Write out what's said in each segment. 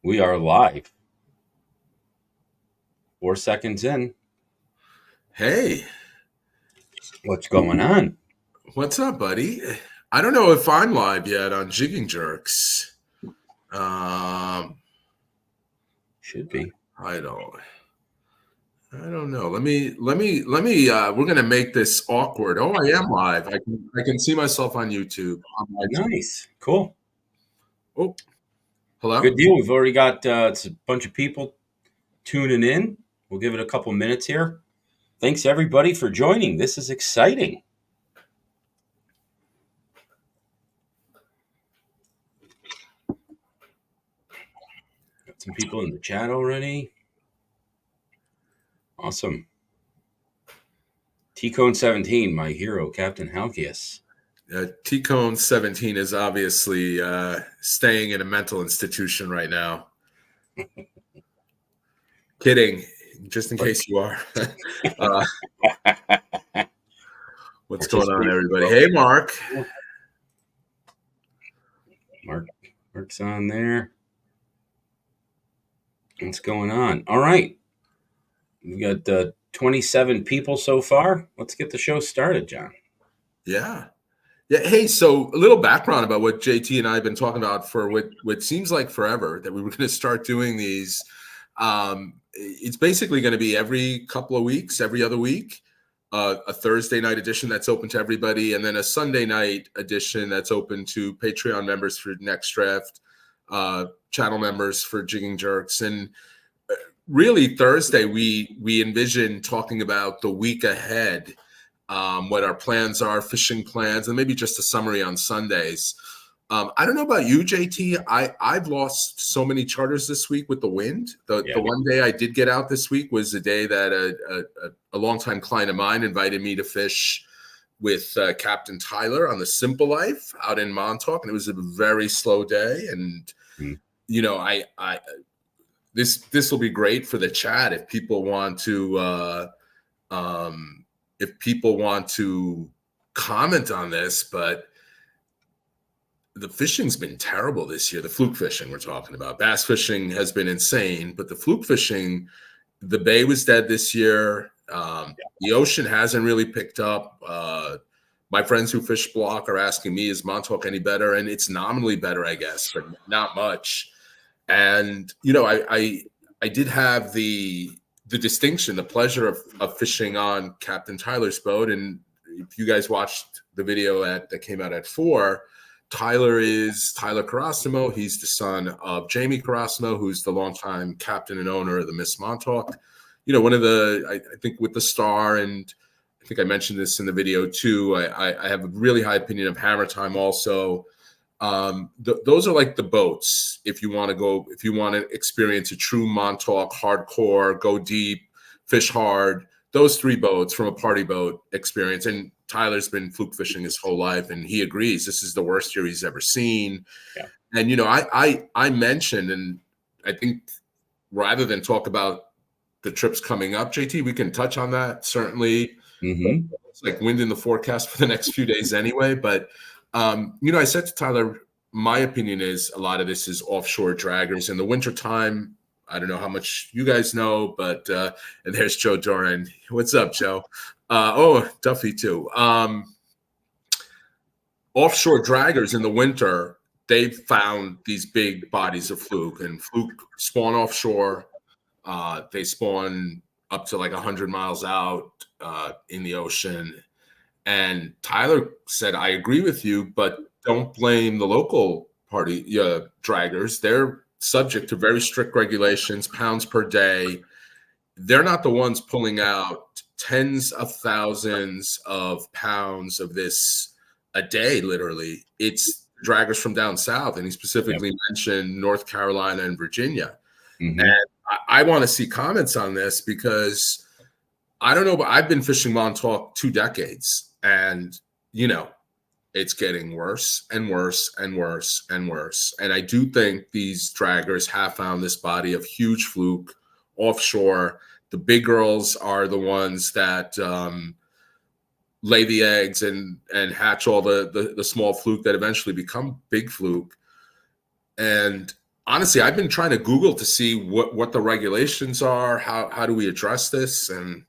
We are live. 4 seconds in. Hey, What's going on? what's up, buddy? I don't know if I'm live yet on Jigging Jerks. Should be. I don't know. Let me. We're gonna make this awkward. Oh, I am live. I can see myself on YouTube. On my Nice. Cool. Oh, hello. Good deal. We've already got it's a bunch of people tuning in. We'll give it a couple minutes here. Thanks, everybody, for joining. This is exciting. Got some people in the chat already. Awesome. T-Cone 17, my hero, Captain Halkias. T-Cone 17 is obviously staying in a mental institution right now. Kidding. Just in case you are. What's going on, everybody? Hey, Mark. Mark's on there. What's going on? All right. We've got 27 people so far. Let's get the show started, John. Yeah. Hey, so a little background about what JT and I have been talking about for what seems like forever, that we were going to start doing these. It's basically going to be every couple of weeks, every other week, a Thursday night edition that's open to everybody, and then a Sunday night edition that's open to Patreon members for Next Draft, channel members for Jigging Jerks. And really Thursday, we envision talking about the week ahead, what our plans are, fishing plans, and maybe just a summary on Sundays. I don't know about you, JT. I've lost so many charters this week with the wind. The one day I did get out this week was the day that a longtime client of mine invited me to fish with Captain Tyler on the Simple Life out in Montauk, and it was a very slow day. And you know, this will be great for the chat if people want to comment on this, but the fishing's been terrible this year. The fluke fishing we're talking about. Bass fishing has been insane, but the fluke fishing, the bay was dead this year. The ocean hasn't really picked up. My friends who fish block are asking me, is Montauk any better? And it's nominally better, I guess, but not much. And, you know, I did have the distinction, the pleasure of fishing on Captain Tyler's boat. And if you guys watched the video that came out at 4, Tyler is Tyler Carosimo. He's the son of Jamie Carosimo, who's the longtime captain and owner of the Miss Montauk. You know, one of the, I think with the Star, and I think I mentioned this in the video too, I have a really high opinion of Hammer Time also. Those are like the boats. If you want to experience a true Montauk hardcore, go deep, fish hard, those 3 boats from a party boat experience. And Tyler's been fluke fishing his whole life, and he agrees this is the worst year he's ever seen. Yeah. And, you know, I mentioned, and I think rather than talk about the trips coming up, JT, we can touch on that. Certainly. It's like wind in the forecast for the next few days anyway. But, you know, I said to Tyler, my opinion is a lot of this is offshore draggers in the wintertime. I don't know how much you guys know, but and there's Joe Doran. What's up, Joe? Duffy too. Offshore draggers in the winter, they've found these big bodies of fluke, and fluke spawn offshore. They spawn up to like 100 miles out in the ocean. And Tyler said, I agree with you, but don't blame the local party draggers. They're subject to very strict regulations, pounds per day. They're not the ones pulling out tens of thousands of pounds of this a day, literally. It's draggers from down south, and he specifically mentioned North Carolina and Virginia. And I want to see comments on this because I don't know, but I've been fishing Montauk 2 decades, and, you know, it's getting worse and worse and worse and worse. And I do think these draggers have found this body of huge fluke offshore. The big girls are the ones that lay the eggs and hatch all the small fluke that eventually become big fluke. And honestly, I've been trying to Google to see what the regulations are. How do we address this? And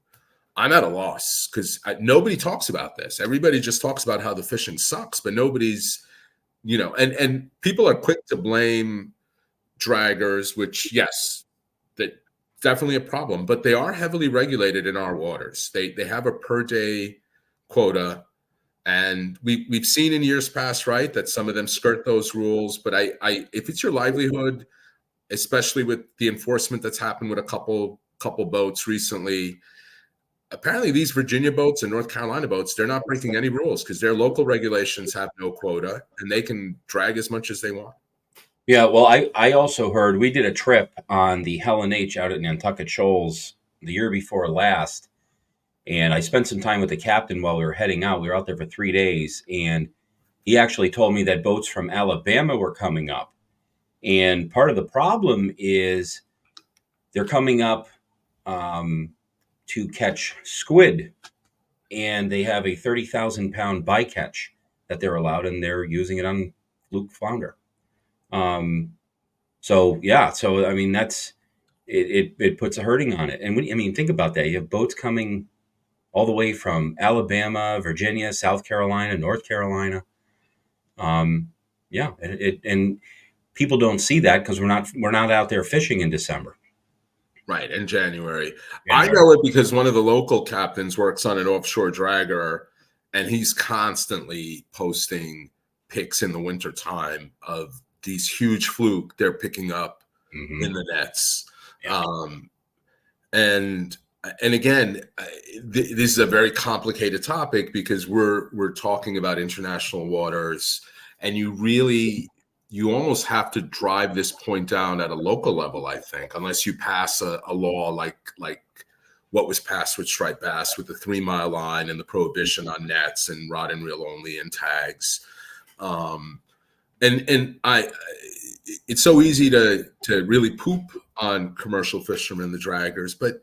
I'm at a loss because nobody talks about this. Everybody just talks about how the fishing sucks, but nobody's, and people are quick to blame draggers, which yes, that definitely a problem, but they are heavily regulated in our waters. They have a per day quota, and we've seen in years past, right, that some of them skirt those rules. But I if it's your livelihood, especially with the enforcement that's happened with a couple boats recently. Apparently, these Virginia boats and North Carolina boats, they're not breaking any rules because their local regulations have no quota and they can drag as much as they want. Yeah, well, I also heard we did a trip on the Helen H out at Nantucket Shoals the year before last, and I spent some time with the captain while we were heading out. We were out there for 3 days, and he actually told me that boats from Alabama were coming up. And part of the problem is they're coming up to catch squid, and they have a 30,000 pound bycatch that they're allowed, and they're using it on fluke flounder. So yeah, so I mean that's it puts a hurting on it. And I mean, think about that. You have boats coming all the way from Alabama, Virginia, South Carolina, North Carolina. Yeah, and people don't see that because we're not out there fishing in December. Right, in January. I January. know it because one of the local captains works on an offshore dragger, and he's constantly posting pics in the wintertime of these huge fluke they're picking up Mm-hmm. in the nets. Yeah. And again, this is a very complicated topic because we're talking about international waters, and you almost have to drive this point down at a local level, I think, unless you pass a law like what was passed with striped bass with the 3 mile line and the prohibition on nets and rod and reel only and tags. And it's so easy to really poop on commercial fishermen, the draggers, but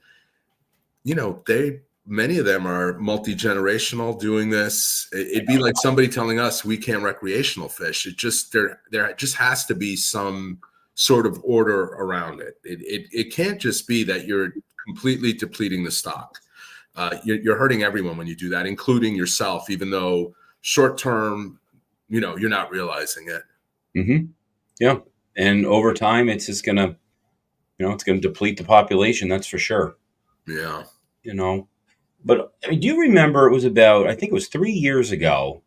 many of them are multi-generational doing this. It'd be like somebody telling us we can't recreational fish. It just there just has to be some sort of order around it. It can't just be that you're completely depleting the stock. You're hurting everyone when you do that, including yourself, even though short term, you're not realizing it. Mm-hmm. Yeah, and over time, it's just gonna, it's gonna deplete the population. That's for sure. Yeah. You know, but I mean, do you remember it was about, I think it was 3 years ago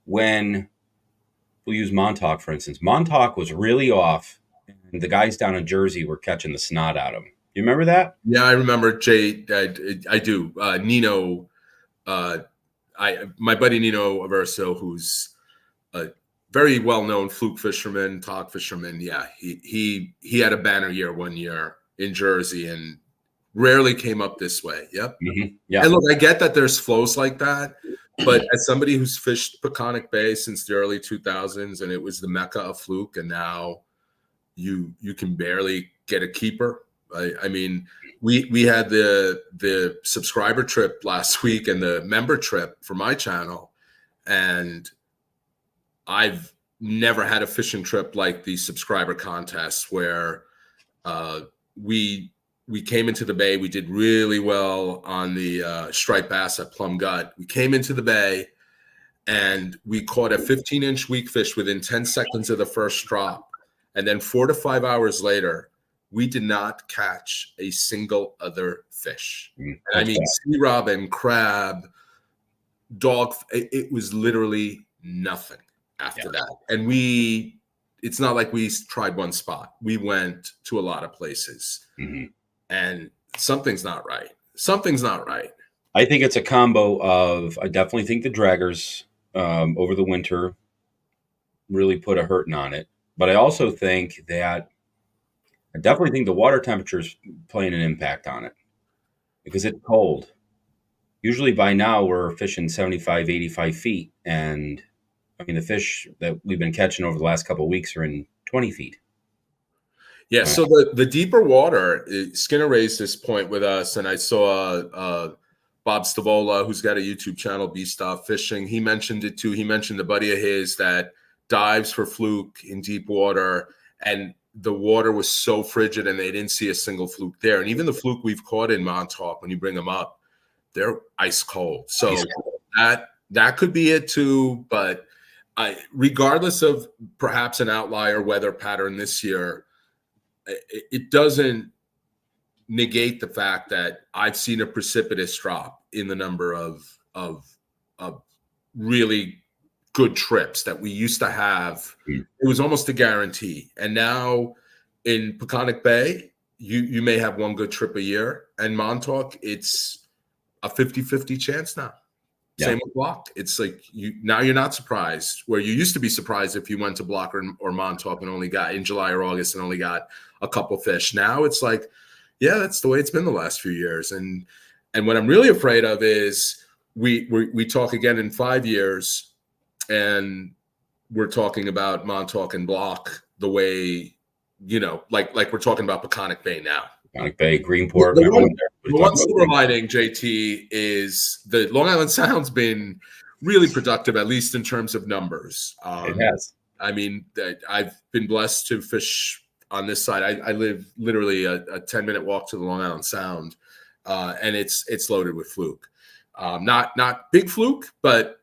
when we'll use Montauk, for instance. Montauk was really off, and the guys down in Jersey were catching the snot out of him. You remember that? Yeah, I remember Jay. I do. Nino. My buddy Nino Averso, who's a very well-known fluke fisherman, talk fisherman. Yeah, he had a banner year one year in Jersey and rarely came up this way. Yep. Mm-hmm. Yeah. And look, I get that there's flows like that, but as somebody who's fished Peconic Bay since the early 2000s, and it was the mecca of fluke, and now you can barely get a keeper. I mean, we had the subscriber trip last week and the member trip for my channel, and I've never had a fishing trip like the subscriber contest where we came into the bay. We did really well on the striped bass at Plum Gut. We came into the bay and we caught a 15-inch weak fish within 10 seconds of the first drop. And then 4 to 5 hours later, we did not catch a single other fish. And I mean, sea robin, crab, dog. It was literally nothing after that. And it's not like we tried one spot. We went to a lot of places. Mm-hmm. And something's not right. Something's not right. I think it's a combo of, I definitely think the draggers over the winter really put a hurting on it. But I also think that, I definitely think the water temperature is playing an impact on it because it's cold. Usually by now we're fishing 75, 85 feet. And I mean, the fish that we've been catching over the last couple of weeks are in 20 feet. Yeah, so the deeper water, Skinner raised this point with us, and I saw Bob Stavola, who's got a YouTube channel, B-Stop Fishing. He mentioned it too. He mentioned a buddy of his that dives for fluke in deep water, and the water was so frigid and they didn't see a single fluke there. And even the fluke we've caught in Montauk, when you bring them up, they're ice cold. So that could be it too. But regardless of perhaps an outlier weather pattern this year, it doesn't negate the fact that I've seen a precipitous drop in the number of really good trips that we used to have. It was almost a guarantee. And now in Peconic Bay, you may have one good trip a year. And Montauk, it's a 50-50 chance now. Yeah. Same with Block. It's like now you're not surprised, where you used to be surprised if you went to Block or Montauk and only got in July or August and only got a couple fish. Now it's like, yeah, that's the way it's been the last few years. And what I'm really afraid of is we talk again in 5 years, and we're talking about Montauk and Block the way, like we're talking about Peconic Bay now. Peconic Bay, Greenport. The one silver lining, JT, is the Long Island Sound's been really productive, at least in terms of numbers. It has. I mean, I've been blessed to fish on this side. I live literally a 10-minute walk to the Long Island Sound, and it's loaded with fluke. Not big fluke, but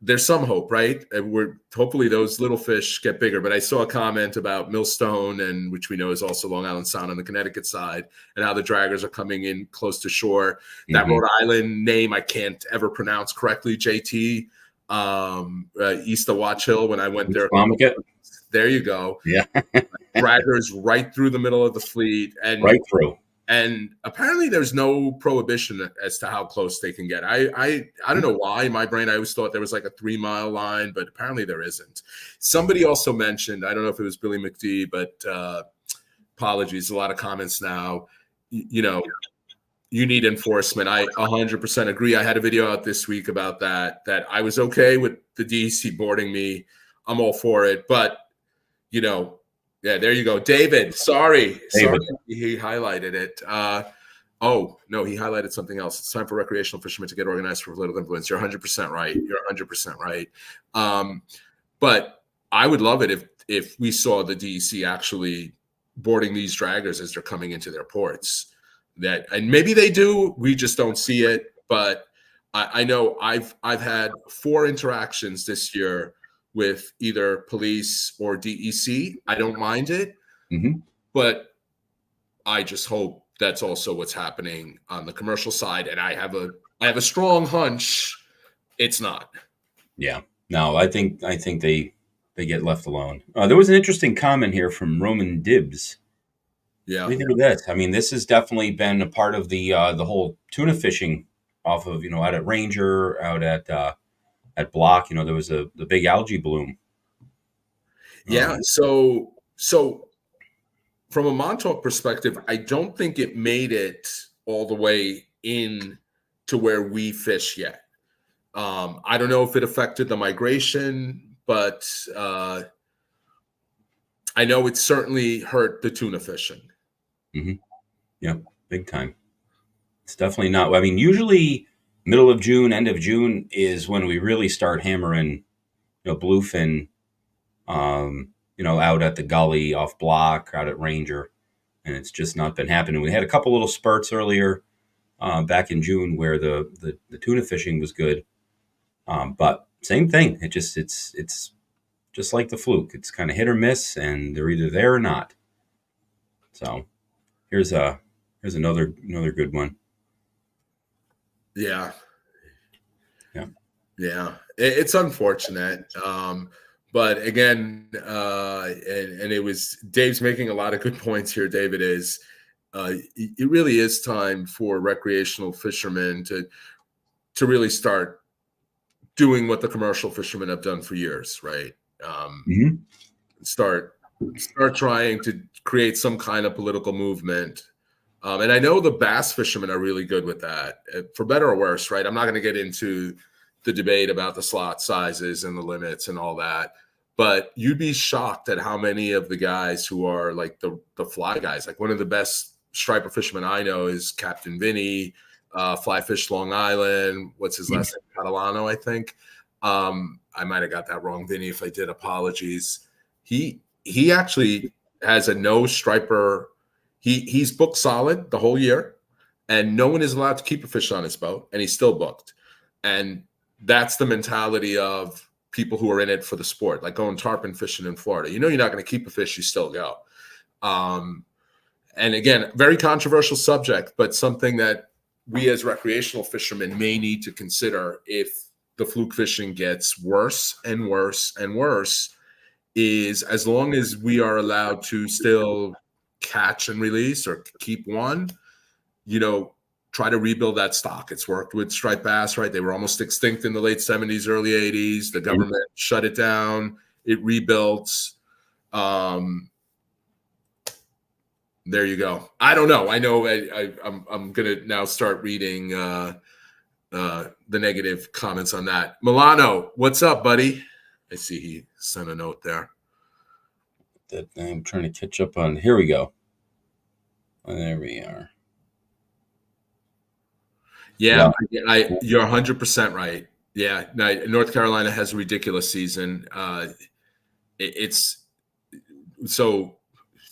there's some hope, right? And hopefully those little fish get bigger. But I saw a comment about Millstone, and which we know is also Long Island Sound on the Connecticut side, and how the draggers are coming in close to shore. That Rhode Island name I can't ever pronounce correctly, JT. East of Watch Hill, when I went there. There you go. Yeah. Draggers right through the middle of the fleet. And right through. And apparently there's no prohibition as to how close they can get. I don't know why. In my brain, I always thought there was like a 3-mile line, but apparently there isn't. Somebody also mentioned, I don't know if it was Billy McD, but apologies, a lot of comments now, you need enforcement. I 100% agree. I had a video out this week about that I was okay with the DEC boarding me. I'm all for it. But, yeah, there you go. David, sorry, he highlighted it. Oh, no, he highlighted something else. It's time for recreational fishermen to get organized for political influence. You're 100% right. You're 100% right. But I would love it if we saw the DEC actually boarding these draggers as they're coming into their ports. And maybe they do. We just don't see it. But I know I've had 4 interactions this year with either police or DEC. I don't mind it, but I just hope that's also what's happening on the commercial side. And I have a strong hunch it's not. Yeah, no, I think they get left alone. There was an interesting comment here from Roman Dibbs. Yeah, what do you think of this? I mean, this has definitely been a part of the whole tuna fishing off of out at Ranger, out at Block. There was the big algae bloom. Yeah. So from a Montauk perspective, I don't think it made it all the way in to where we fish yet. I don't know if it affected the migration, but I know it certainly hurt the tuna fishing. Yeah, big time. It's definitely not. I mean, usually middle of June, end of June is when we really start hammering, bluefin, out at the gully off Block, out at Ranger, and it's just not been happening. We had a couple little spurts earlier back in June where the tuna fishing was good, but same thing. It's just like the fluke. It's kind of hit or miss, and they're either there or not. So here's another good one. Yeah. It's unfortunate. But again, and it was Dave's making a lot of good points here. David is, it really is time for recreational fishermen to really start doing what the commercial fishermen have done for years, right? Start trying to create some kind of political movement. And I know the bass fishermen are really good with that, for better or worse, right? I'm not going to get into the debate about the slot sizes and the limits and all that, but you'd be shocked at how many of the guys who are like the fly guys, like one of the best striper fishermen I know is Captain Vinny, Fly Fish Long Island. What's his last name? Catalano, I think. I might have got that wrong, Vinny. If I did, apologies. He actually has a no striper. He's booked solid the whole year, and no one is allowed to keep a fish on his boat, and he's still booked. And that's the mentality of people who are in it for the sport, like going tarpon fishing in Florida. You're not going to keep a fish, you still go. And again, very controversial subject, but something that we as recreational fishermen may need to consider if the fluke fishing gets worse and worse and worse, is as long as we are allowed to still catch and release or keep one, try to rebuild that stock. It's worked with striped bass, right? They were almost extinct in the late 70s, early 80s. The government shut it down. It rebuilt. There you go. I don't know. I know I'm going to now start reading the negative comments on that. Milano, what's up, buddy? I see he sent a note there. That I'm trying to catch up on. Here we go. There we are. Yeah. You're 100% right. Yeah, North Carolina has a ridiculous season. It's so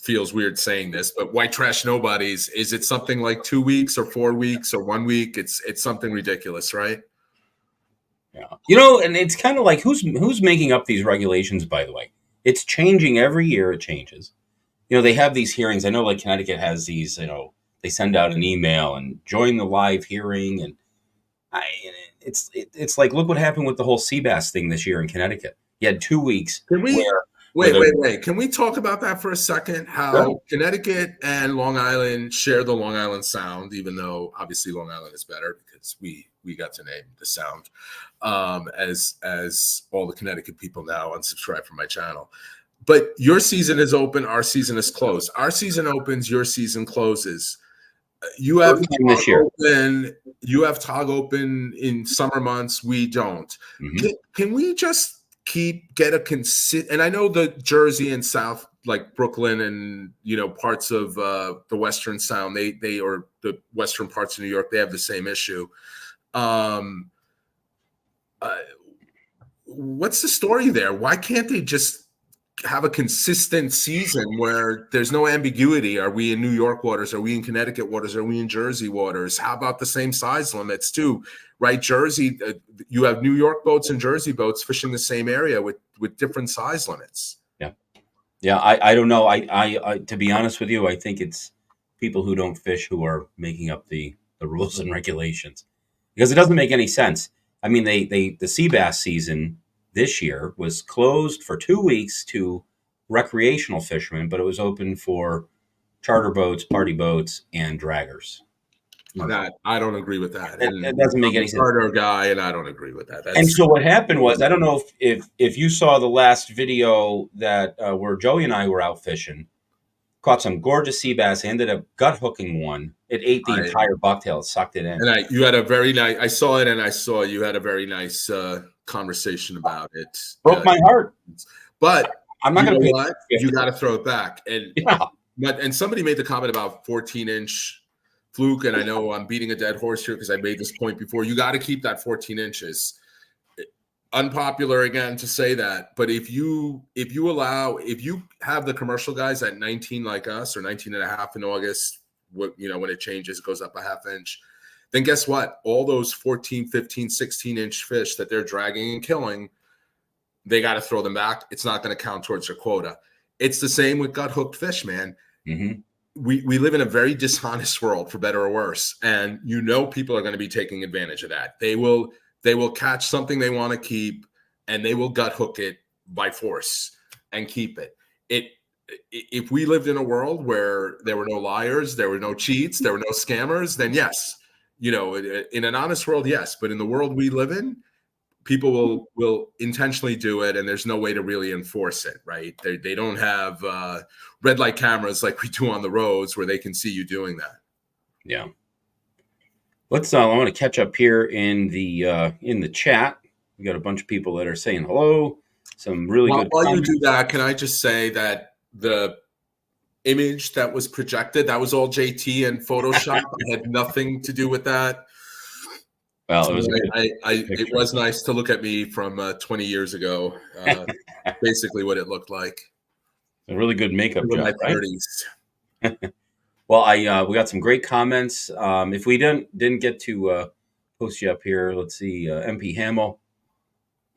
feels weird saying this, but white trash nobodies. Is it something like 2 weeks or 4 weeks or 1 week? It's something ridiculous, right? Yeah, and it's kind of like who's making up these regulations? By the way, it's changing every year. It changes. They have these hearings. I know, like Connecticut has these. They send out an email and join the live hearing, and it's like, look what happened with the whole sea bass thing this year in Connecticut. You had 2 weeks. Can we wait? Can we talk about that for a second? How Connecticut and Long Island share the Long Island Sound, even though obviously Long Island is better because we got to name the Sound. As all the Connecticut people now unsubscribe from my channel. But your season is open, our season is closed. Our season opens, your season closes. You have this year. You have Tog open in summer months. We don't. Mm-hmm. Can we just get a consistent? And I know the Jersey and South, like Brooklyn and parts of the Western Sound, they or the western parts of New York, they have the same issue. What's the story there? Why can't they just have a consistent season where there's no ambiguity? Are we in New York waters? Are we in Connecticut waters? Are we in Jersey waters? How about the same size limits too? Right, Jersey, you have New York boats and Jersey boats fishing the same area with different size limits. Yeah. I don't know. I to be honest with you, I think it's people who don't fish who are making up the rules and regulations, because it doesn't make any sense. I mean, the sea bass season this year was closed for 2 weeks to recreational fishermen, but it was open for charter boats, party boats, and draggers. That I don't agree with that. It doesn't make any sense. Charter guy, and I don't agree with that. And so what happened was, I don't know if you saw the last video that where Joey and I were out fishing, caught some gorgeous sea bass, ended up gut hooking one. It ate the entire bucktail, it sucked it in. And you had a very nice. I saw it, and I saw you had a very nice conversation about it. Broke my heart. But I'm not going to. What? You got to throw it back. And somebody made the comment about 14-inch fluke, and I know I'm beating a dead horse here because I made this point before. You got to keep that 14 inches. Unpopular again to say that, but if you have the commercial guys at 19 like us, or 19 and a half in August, when it changes, it goes up a half inch, then guess what? All those 14, 15, 16-inch fish that they're dragging and killing, they got to throw them back. It's not going to count towards their quota. It's the same with gut hooked fish, man. Mm-hmm. We live in a very dishonest world, for better or worse, and people are going to be taking advantage of that. They will catch something they want to keep, and they will gut hook it by force and keep it. If we lived in a world where there were no liars, there were no cheats, there were no scammers, then yes, in an honest world, yes. But in the world we live in, people will intentionally do it, and there's no way to really enforce it, right? They don't have red light cameras like we do on the roads where they can see you doing that. Yeah. Let's. I want to catch up here in the chat. We got a bunch of people that are saying hello. Some really good. While you do that, can I just say that the image that was projected, that was all JT and Photoshop. It had nothing to do with that. Well, it was. It was nice to look at me from 20 years ago. Basically, what it looked like. A really good makeup in my job, right? 30s. Well, we got some great comments. If we didn't get to post you up here, let's see. MP Hamill,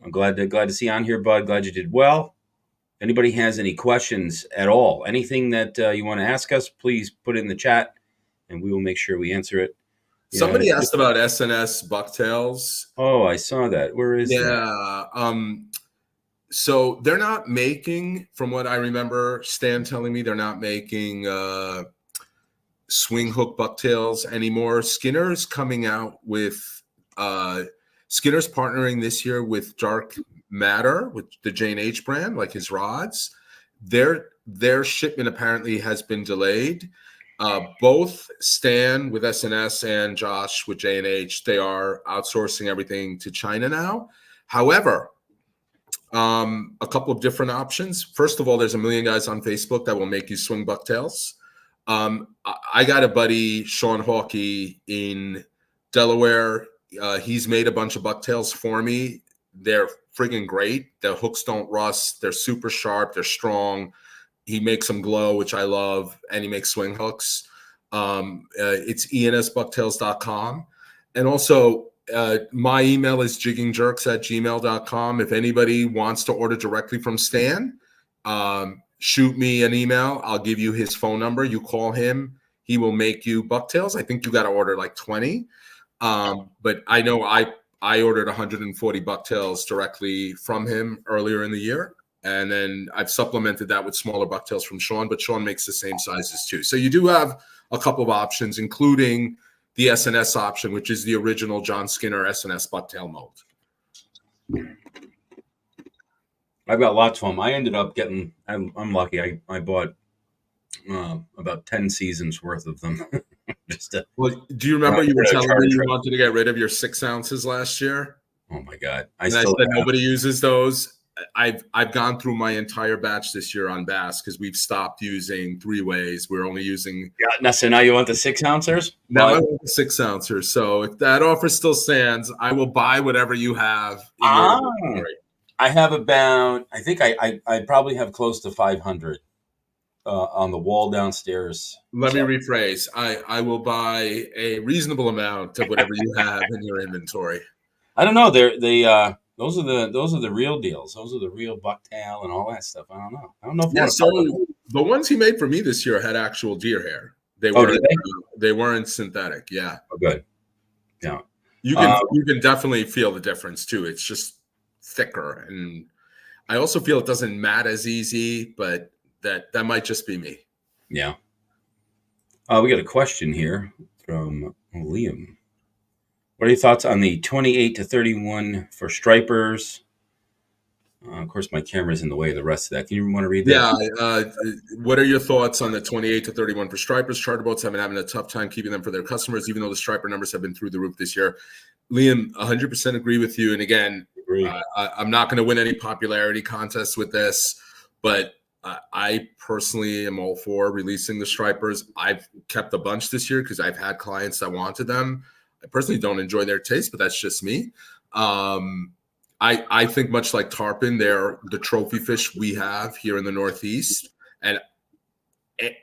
I'm glad to see you on here, bud. Glad you did well. If anybody has any questions at all, anything that you want to ask us, please put it in the chat, and we will make sure we answer it. Yeah. Somebody asked about SNS bucktails. Oh, I saw that. Where is that? Yeah. So they're not making, from what I remember, Stan telling me, they're not making swing hook bucktails anymore. Skinner's coming out with Skinner's partnering this year with Dark Matter, with the J&H brand, like his rods. Their shipment apparently has been delayed. Both Stan with SNS and Josh with J&H, they are outsourcing everything to China now. However, a couple of different options. First of all, there's a million guys on Facebook that will make you swing bucktails. I got a buddy, Sean Hawkey, in Delaware. He's made a bunch of bucktails for me. They're friggin' great. The hooks don't rust. They're super sharp. They're strong. He makes them glow, which I love, and he makes swing hooks. It's ensbucktails.com. And also, my email is jiggingjerks@gmail.com. If anybody wants to order directly from Stan, shoot me an email. I'll give you his phone number. You call him. He will make you bucktails. I think you got to order like 20. But I know I ordered 140 bucktails directly from him earlier in the year. And then I've supplemented that with smaller bucktails from Sean, but Sean makes the same sizes too. So you do have a couple of options, including the SNS option, which is the original John Skinner SNS bucktail mold. I've got lots of them. I ended up getting, I'm lucky. I bought about 10 seasons worth of them. Well, do you remember you were telling me you wanted to get rid of your 6 ounces last year? Oh my God. I said nobody uses those. I've gone through my entire batch this year on bass because we've stopped using 3-ways. We're only using. Yeah, so now you want the 6 ouncers? Now I want the 6 ouncers. So if that offer still stands, I will buy whatever you have. I have about, I think I probably have close to 500 on the wall downstairs. Let me rephrase. I will buy a reasonable amount of whatever you have in your inventory. I don't know. Those are the real deals. Those are the real bucktail and all that stuff. I don't know. Yeah, so the ones he made for me this year had actual deer hair. They weren't synthetic. Yeah. Oh, good. Yeah. You can definitely feel the difference too. It's just thicker, and I also feel it doesn't mat as easy, but that might just be me. Yeah. We got a question here from Liam. What are your thoughts on the 28 to 31 for stripers? Of course, my camera's in the way of the rest of that. Can you want to read that? Yeah. What are your thoughts on the 28 to 31 for stripers? Charter boats have been having a tough time keeping them for their customers, even though the striper numbers have been through the roof this year. Liam, 100% agree with you. And again, I'm not going to win any popularity contests with this, but I personally am all for releasing the stripers. I've kept a bunch this year because I've had clients that wanted them. I personally don't enjoy their taste, but that's just me. I think much like tarpon, they're the trophy fish we have here in the Northeast. And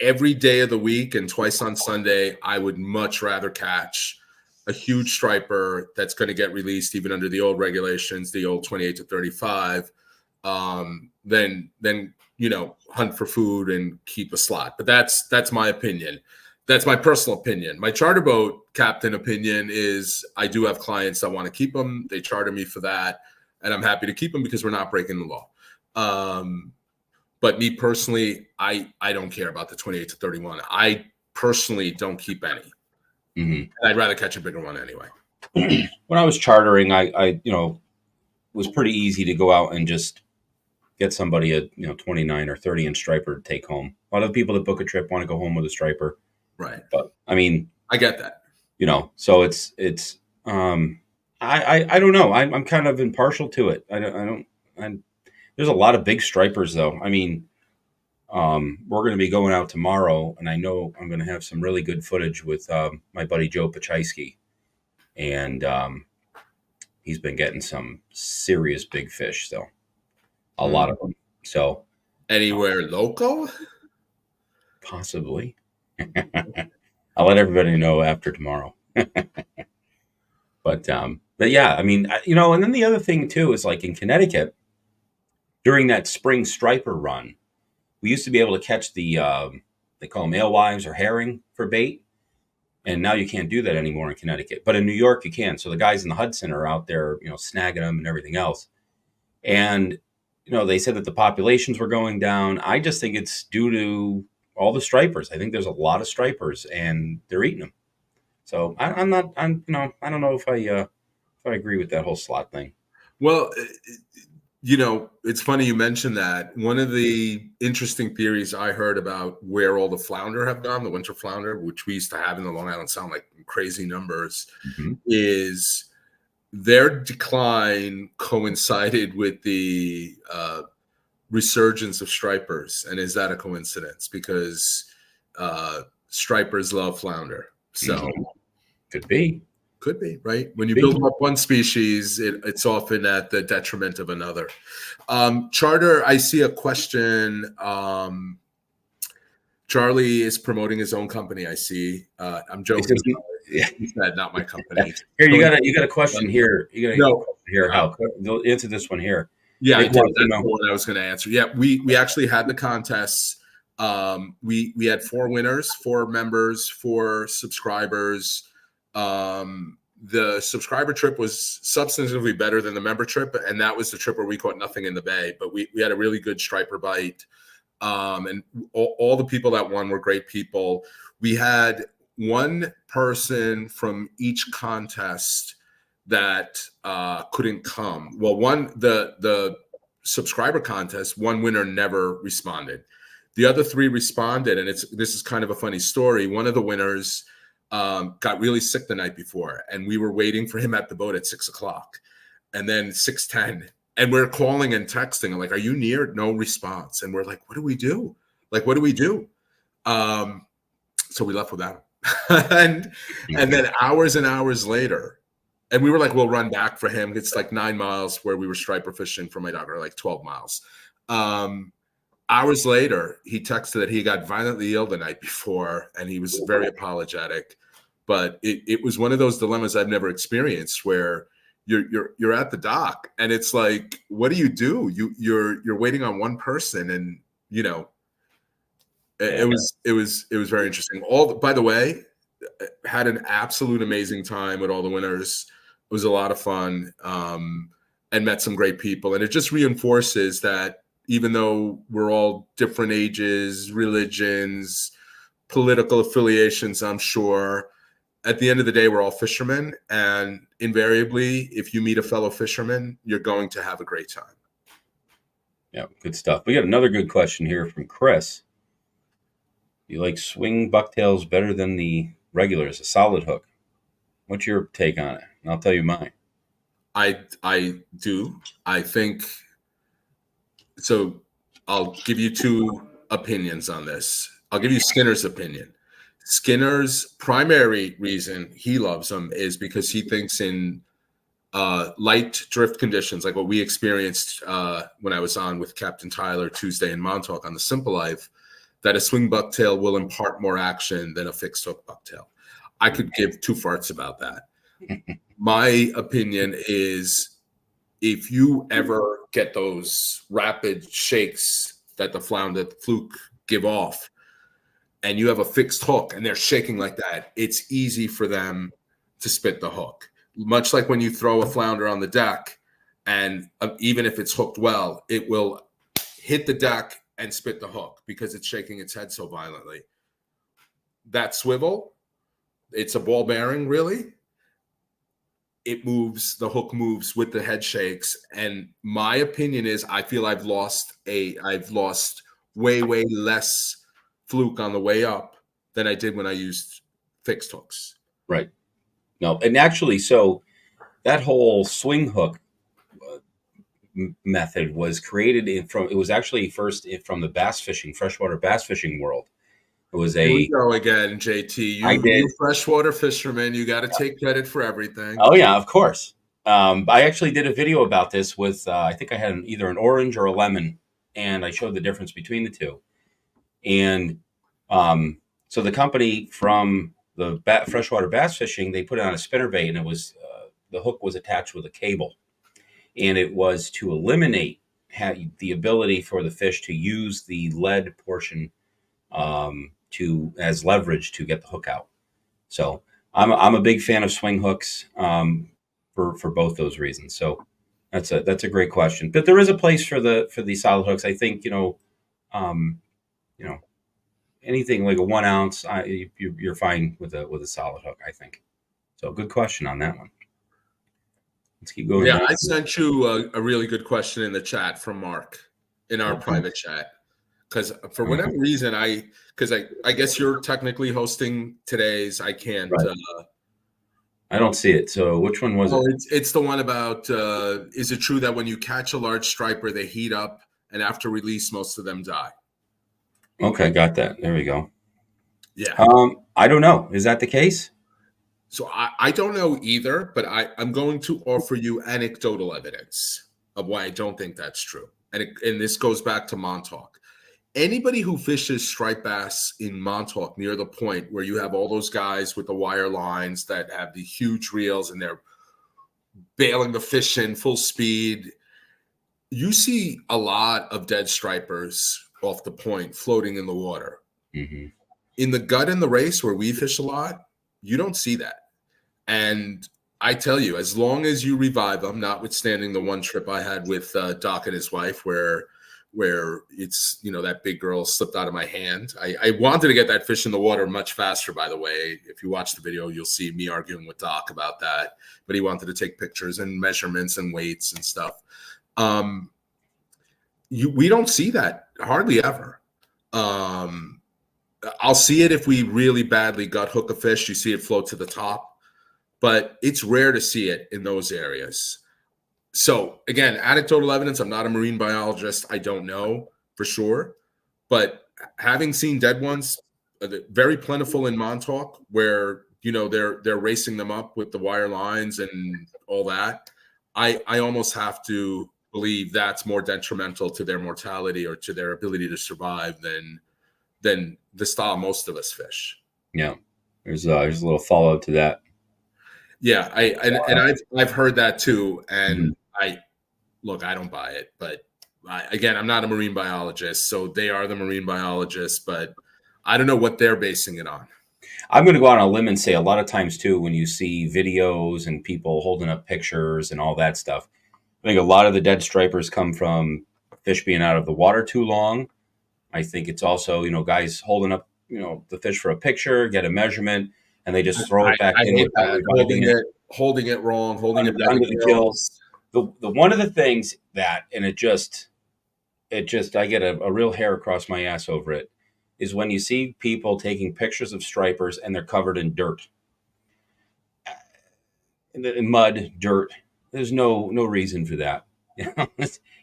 every day of the week and twice on Sunday, I would much rather catch a huge striper that's going to get released even under the old regulations, the old 28 to 35, than hunt for food and keep a slot. But that's my opinion. That's my personal opinion. My charter boat captain opinion is I do have clients that want to keep them. They charter me for that, and I'm happy to keep them because we're not breaking the law. But me personally, I don't care about the 28 to 31. I personally don't keep any. Mm-hmm. I'd rather catch a bigger one anyway. When I was chartering, I was pretty easy to go out and just get somebody a 29 or 30 inch striper to take home. A lot of the people that book a trip want to go home with a striper. Right. But I mean, I get that. So it's I don't know. I'm kind of impartial to it. There's a lot of big stripers though. I mean, we're going to be going out tomorrow, and I know I'm going to have some really good footage with my buddy Joe Pachysky, and he's been getting some serious big fish, so a lot of them. So Anywhere local? Possibly. I'll let everybody know after tomorrow. But yeah, I mean, and then the other thing too is like in Connecticut during that spring striper run, we used to be able to catch they call them alewives or herring for bait, and now you can't do that anymore in Connecticut. But in New York, you can. So the guys in the Hudson are out there, snagging them and everything else. And they said that the populations were going down. I just think it's due to all the stripers. I think there's a lot of stripers, and they're eating them. So I'm not. I don't know if I agree with that whole slot thing. Well, it's funny you mentioned that. One of the interesting theories I heard about where all the flounder have gone, the winter flounder, which we used to have in the Long Island Sound, like crazy numbers, is their decline coincided with the resurgence of stripers. And is that a coincidence? Because stripers love flounder. So could be. Could be, right? When you build up one species, it's often at the detriment of another. Charter, I see a question. Charlie is promoting his own company, I see. I'm joking. He said, not my company. Here, you got a question here. You got a question here, Hal. Answer this one here. Yeah, I did. That's the one I was going to answer. Yeah, we actually had the contests. We had 4 winners, 4 members, 4 subscribers. The subscriber trip was substantively better than the member trip, and that was the trip where we caught nothing in the bay, but we had a really good striper bite. And all the people that won were great people. We had one person from each contest that couldn't come. Well, the subscriber contest, one winner never responded. The other 3 responded, and this is kind of a funny story. One of the winners got really sick the night before, and we were waiting for him at the boat at 6:00, and then 6:10, and we're calling and texting. I'm like, "Are you near?" No response, and we're like, "What do we do? What do we do?" So we left without him, and then hours and hours later, and we were like, "We'll run back for him." It's like 9 miles where we were striper fishing for my dog, or like 12 miles. Hours later, he texted that he got violently ill the night before, and he was very apologetic. But it was one of those dilemmas I've never experienced, where you're at the dock, and it's like, what do? You're waiting on one person, and it was very interesting. By the way, had an absolute amazing time with all the winners. It was a lot of fun, and met some great people, and it just reinforces that. Even though we're all different ages, religions, political affiliations, I'm sure, at the end of the day, we're all fishermen. And invariably, if you meet a fellow fisherman, you're going to have a great time. Yeah, good stuff. We got another good question here from Chris. You like swing bucktails better than the regulars, a solid hook? What's your take on it? And I'll tell you mine. I do. I think... So I'll give you 2 opinions on this. I'll give you Skinner's opinion. Skinner's primary reason he loves them is because he thinks in light drift conditions, like what we experienced when I was on with Captain Tyler Tuesday in Montauk on the Simple Life, that a swing bucktail will impart more action than a fixed hook bucktail. I could give 2 farts about that. My opinion is, if you ever get those rapid shakes that the Fluke give off, and you have a fixed hook and they're shaking like that, it's easy for them to spit the hook. Much like when you throw a flounder on the deck, and even if it's hooked well, it will hit the deck and spit the hook because it's shaking its head so violently. That swivel, it's a ball bearing, really. It moves, the hook moves with the head shakes. And my opinion is, I feel I've lost way less fluke on the way up than I did when I used fixed hooks. Right. No, and actually, so that whole swing hook method was created it was actually first from the freshwater bass fishing world. It was Here we go again, JT. You freshwater fisherman, you got to take credit for everything. Oh yeah, of course. I actually did a video about this with I think I had either an orange or a lemon, and I showed the difference between the two. And so the company from the freshwater bass fishing, they put it on a spinnerbait, and it was the hook was attached with a cable, and it was to eliminate the ability for the fish to use the lead portion to as leverage to get the hook out. So I'm a big fan of swing hooks for both those reasons. So that's a great question. But there is a place for the solid hooks. I think um, you know anything like a 1 ounce, you're fine with a solid hook. I think. So good question on that one. Let's keep going. Yeah, I sent you a really good question in the chat from Mark in our private chat. Because for whatever reason, I guess you're technically hosting today's. I can't. Right. I don't see it. So which one was it? It's the one about, is it true that when you catch a large striper, they heat up and after release, most of them die? Okay, got that. There we go. Yeah. I don't know. Is that the case? So I don't know either, but I'm going to offer you anecdotal evidence of why I don't think that's true. And this goes back to Montauk. Anybody who fishes striped bass in Montauk near the point where you have all those guys with the wire lines that have the huge reels and they're bailing the fish in full speed, you see a lot of dead stripers off the point floating in the water. Mm-hmm. In the gut and the race where we fish a lot, you don't see that. And I tell you, as long as you revive them, notwithstanding the one trip I had with Doc and his wife where it's, that big girl slipped out of my hand. I wanted to get that fish in the water much faster, by the way. If you watch the video, you'll see me arguing with Doc about that. But he wanted to take pictures and measurements and weights and stuff. We don't see that hardly ever. I'll see it if we really badly gut hook a fish. You see it float to the top, but it's rare to see it in those areas. So again, anecdotal evidence. I'm not a marine biologist. I don't know for sure, but having seen dead ones, very plentiful in Montauk, where they're racing them up with the wire lines and all that. I almost have to believe that's more detrimental to their mortality or to their ability to survive than the style most of us fish. Yeah, there's a little follow-up to that. Yeah, I've heard that too, and I don't buy it, but again, I'm not a marine biologist, so they are the marine biologists, but I don't know what they're basing it on. I'm going to go out on a limb and say a lot of times too, when you see videos and people holding up pictures and all that stuff, I think a lot of the dead stripers come from fish being out of the water too long. I think it's also, guys holding up, the fish for a picture, get a measurement, and they just throw it back in. Holding it wrong, holding it under the gills. The one of the things that, and it just I get a real hair across my ass over it, is when you see people taking pictures of stripers and they're covered in dirt, in mud, dirt. There's no reason for that.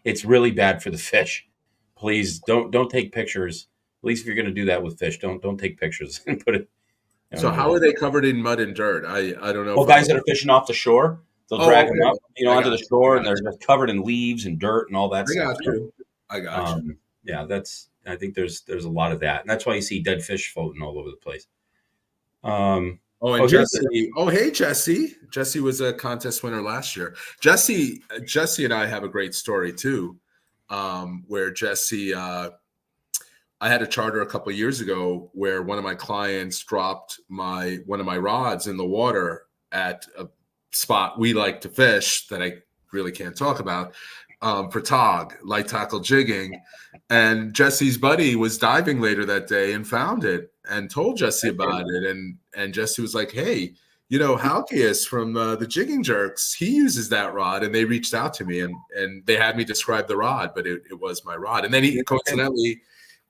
It's really bad for the fish. Please don't take pictures. At least if you're going to do that with fish, don't take pictures and put it. So how are they covered in mud and dirt? I don't know. Well, guys that are fishing off the shore, they'll drag them up, onto the shore, and they're just covered in leaves and dirt and all that stuff. I got you. Yeah, I think there's a lot of that, and that's why you see dead fish floating all over the place. Jesse. Oh, hey, Jesse. Jesse was a contest winner last year. Jesse and I have a great story too, where Jesse. I had a charter a couple of years ago where one of my clients dropped one of my rods in the water at a spot we like to fish that I really can't talk about, for tog, light tackle jigging. And Jesse's buddy was diving later that day and found it and told Jesse about it. And Jesse was like, hey, Halkias from the Jigging Jerks, he uses that rod. And they reached out to me and they had me describe the rod, but it was my rod. And then he coincidentally,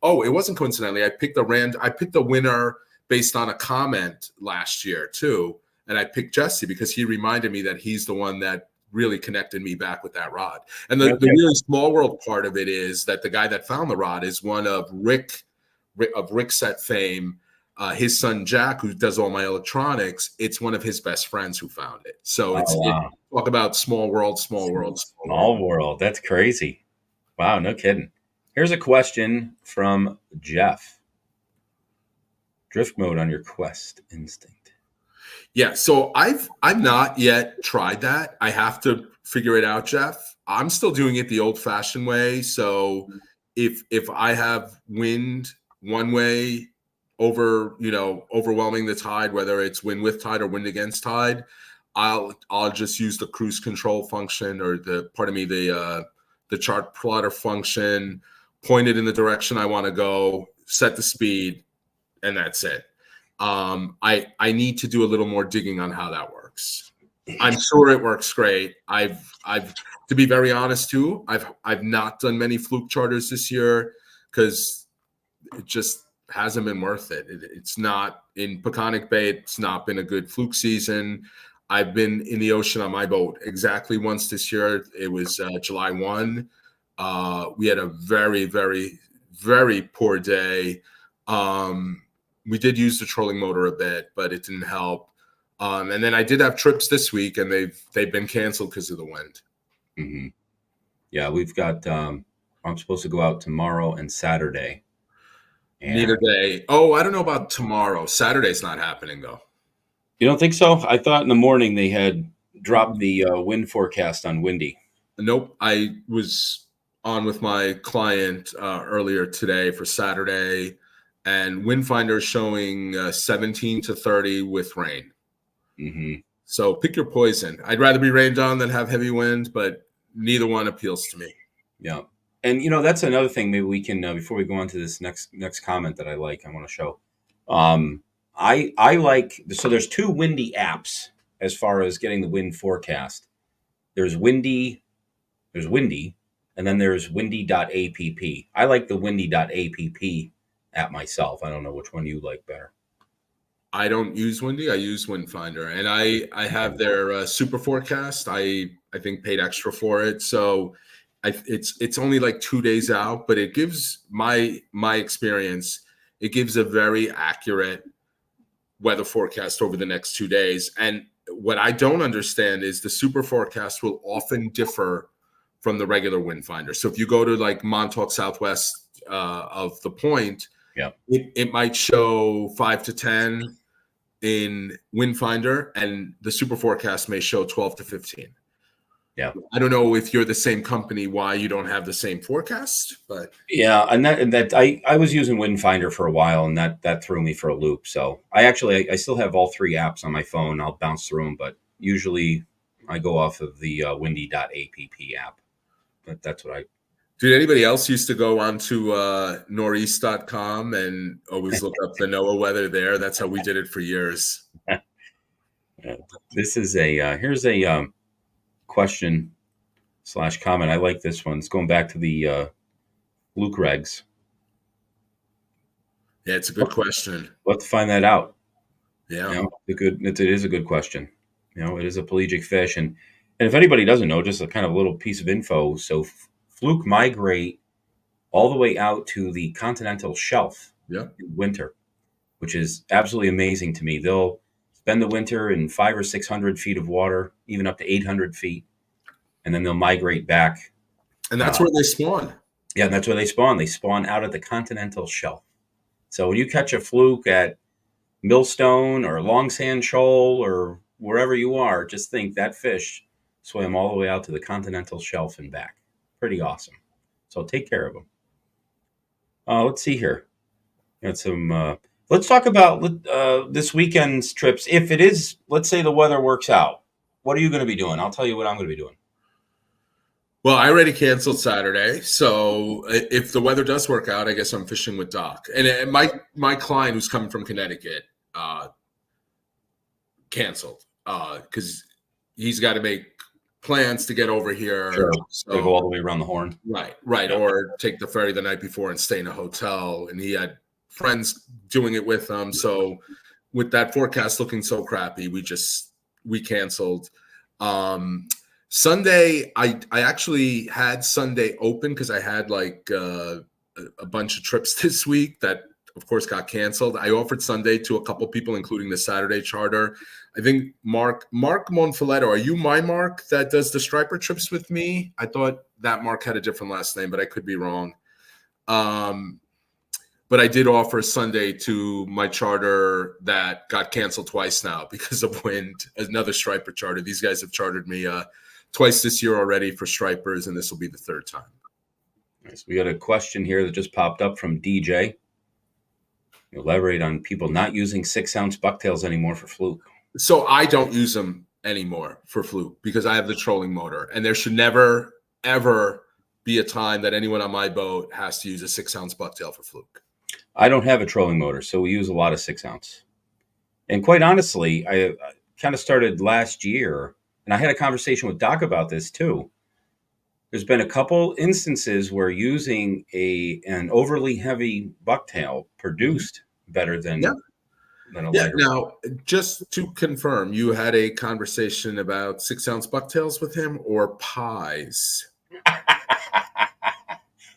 it wasn't coincidentally, I picked the winner based on a comment last year too. And I picked Jesse because he reminded me that he's the one that really connected me back with that rod. And the really small world part of it is that the guy that found the rod is one of Rick Set fame. His son Jack, who does all my electronics, it's one of his best friends who found it. So talk about small world. Small world. That's crazy. Wow, no kidding. Here's a question from Jeff. Drift mode on your Quest Instinct. Yeah, so I've not yet tried that. I have to figure it out, Jeff. I'm still doing it the old-fashioned way. So if I have wind one way overwhelming the tide, whether it's wind with tide or wind against tide, I'll just use the cruise control function or the chart plotter function, point it in the direction I want to go, set the speed, and that's it. I need to do a little more digging on how that works. I'm sure it works great. I've to be very honest too, I've not done many Fluke charters this year because it just hasn't been worth it. It's not in Peconic Bay. It's not been a good Fluke season. I've been in the ocean on my boat exactly once this year. It was July 1. We had a very, very, very poor day. We did use the trolling motor a bit, but it didn't help. And then I did have trips this week, and they've been canceled because of the wind. Mm-hmm. Yeah, we've got. I'm supposed to go out tomorrow and Saturday. And neither day. Oh, I don't know about tomorrow. Saturday's not happening though. You don't think so? I thought in the morning they had dropped the wind forecast on windy. Nope. I was on with my client earlier today for Saturday, and Windfinder showing 17 to 30 with rain. Mm-hmm. So pick your poison. I'd rather be rained on than have heavy wind, but neither one appeals to me. Yeah. And, that's another thing maybe we can, before we go on to this next comment that I want to show. I like, so there's two windy apps as far as getting the wind forecast. There's windy, and then there's windy.app. I like the windy.app app myself. I don't know which one you like better. I don't use Windy. I use Windfinder, and I have their super forecast. I think paid extra for it, so it's only like 2 days out, but it gives my experience. It gives a very accurate weather forecast over the next 2 days. And what I don't understand is the super forecast will often differ from the regular Windfinder. So if you go to like Montauk Southwest of the Point, yeah, it might show 5 to 10 in Windfinder, and the super forecast may show 12 to 15. Yeah. I don't know if you're the same company, why you don't have the same forecast, but yeah. And that I was using Windfinder for a while, and that threw me for a loop. So I still have all three apps on my phone. I'll bounce through them, but usually I go off of the windy.app app. But that's what I. Did anybody else used to go onto northeast.com and always look up the NOAA weather there? That's how we did it for years. This is here's a question / comment. I like this one. It's going back to the Fluke regs. Yeah, it's a good question. We'll have to find that out. Yeah, it is a good question. It is a pelagic fish, and if anybody doesn't know, just a kind of little piece of info. So Fluke migrate all the way out to the continental shelf in winter, which is absolutely amazing to me. They'll spend the winter in 500 or 600 feet of water, even up to 800 feet, and then they'll migrate back. And that's where they spawn. Yeah, that's where they spawn. They spawn out at the continental shelf. So when you catch a fluke at Millstone or Long Sand Shoal or wherever you are, just think that fish swam all the way out to the continental shelf and back. Pretty awesome. So take care of them. Let's see here. Got some. Let's talk about this weekend's trips. If it is, let's say the weather works out, what are you going to be doing? I'll tell you what I'm going to be doing. Well, I already canceled Saturday, so if the weather does work out, I guess I'm fishing with Doc. And my client who's coming from Connecticut canceled because he's got to make plans to get over here. Sure. So, go all the way around the Horn. Right. Yeah. Or take the ferry the night before and stay in a hotel. And he had friends doing it with him. So with that forecast looking so crappy, we canceled. Sunday, I actually had Sunday open because I had like a bunch of trips this week that, of course, got canceled. I offered Sunday to a couple people, including the Saturday charter. I think Mark Monfiletto, are you my Mark that does the striper trips with me? I thought that Mark had a different last name, but I could be wrong. But I did offer Sunday to my charter that got canceled twice now because of wind, another striper charter. These guys have chartered me twice this year already for stripers, and this will be the third time. Nice. We got a question here that just popped up from DJ. Elaborate on people not using 6-ounce bucktails anymore for Fluke. So I don't use them anymore for Fluke because I have the trolling motor, and there should never, ever be a time that anyone on my boat has to use a 6-ounce bucktail for Fluke. I don't have a trolling motor, so we use a lot of 6-ounce. And quite honestly, I kind of started last year, and I had a conversation with Doc about this too. There's been a couple instances where using an overly heavy bucktail produced better than a lighter. Now, just to confirm, you had a conversation about 6-ounce bucktails with him or pies?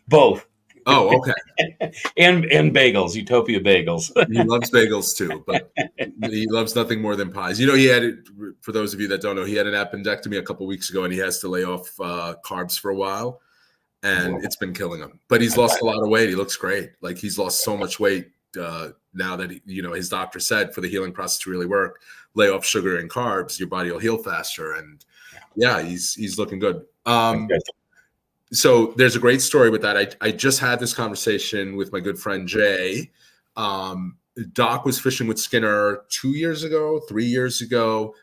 Both. Oh, okay. and bagels, Utopia bagels. He loves bagels too, but he loves nothing more than pies. He had it, for those of you that don't know, he had an appendectomy a couple weeks ago, and he has to lay off carbs for a while, and it's been killing him. But he's lost a lot of weight. He looks great. Like, he's lost so much weight now that his doctor said for the healing process to really work, lay off sugar and carbs, your body will heal faster. And he's looking good. So there's a great story with that. I just had this conversation with my good friend Jay. Doc was fishing with Skinner 3 years ago.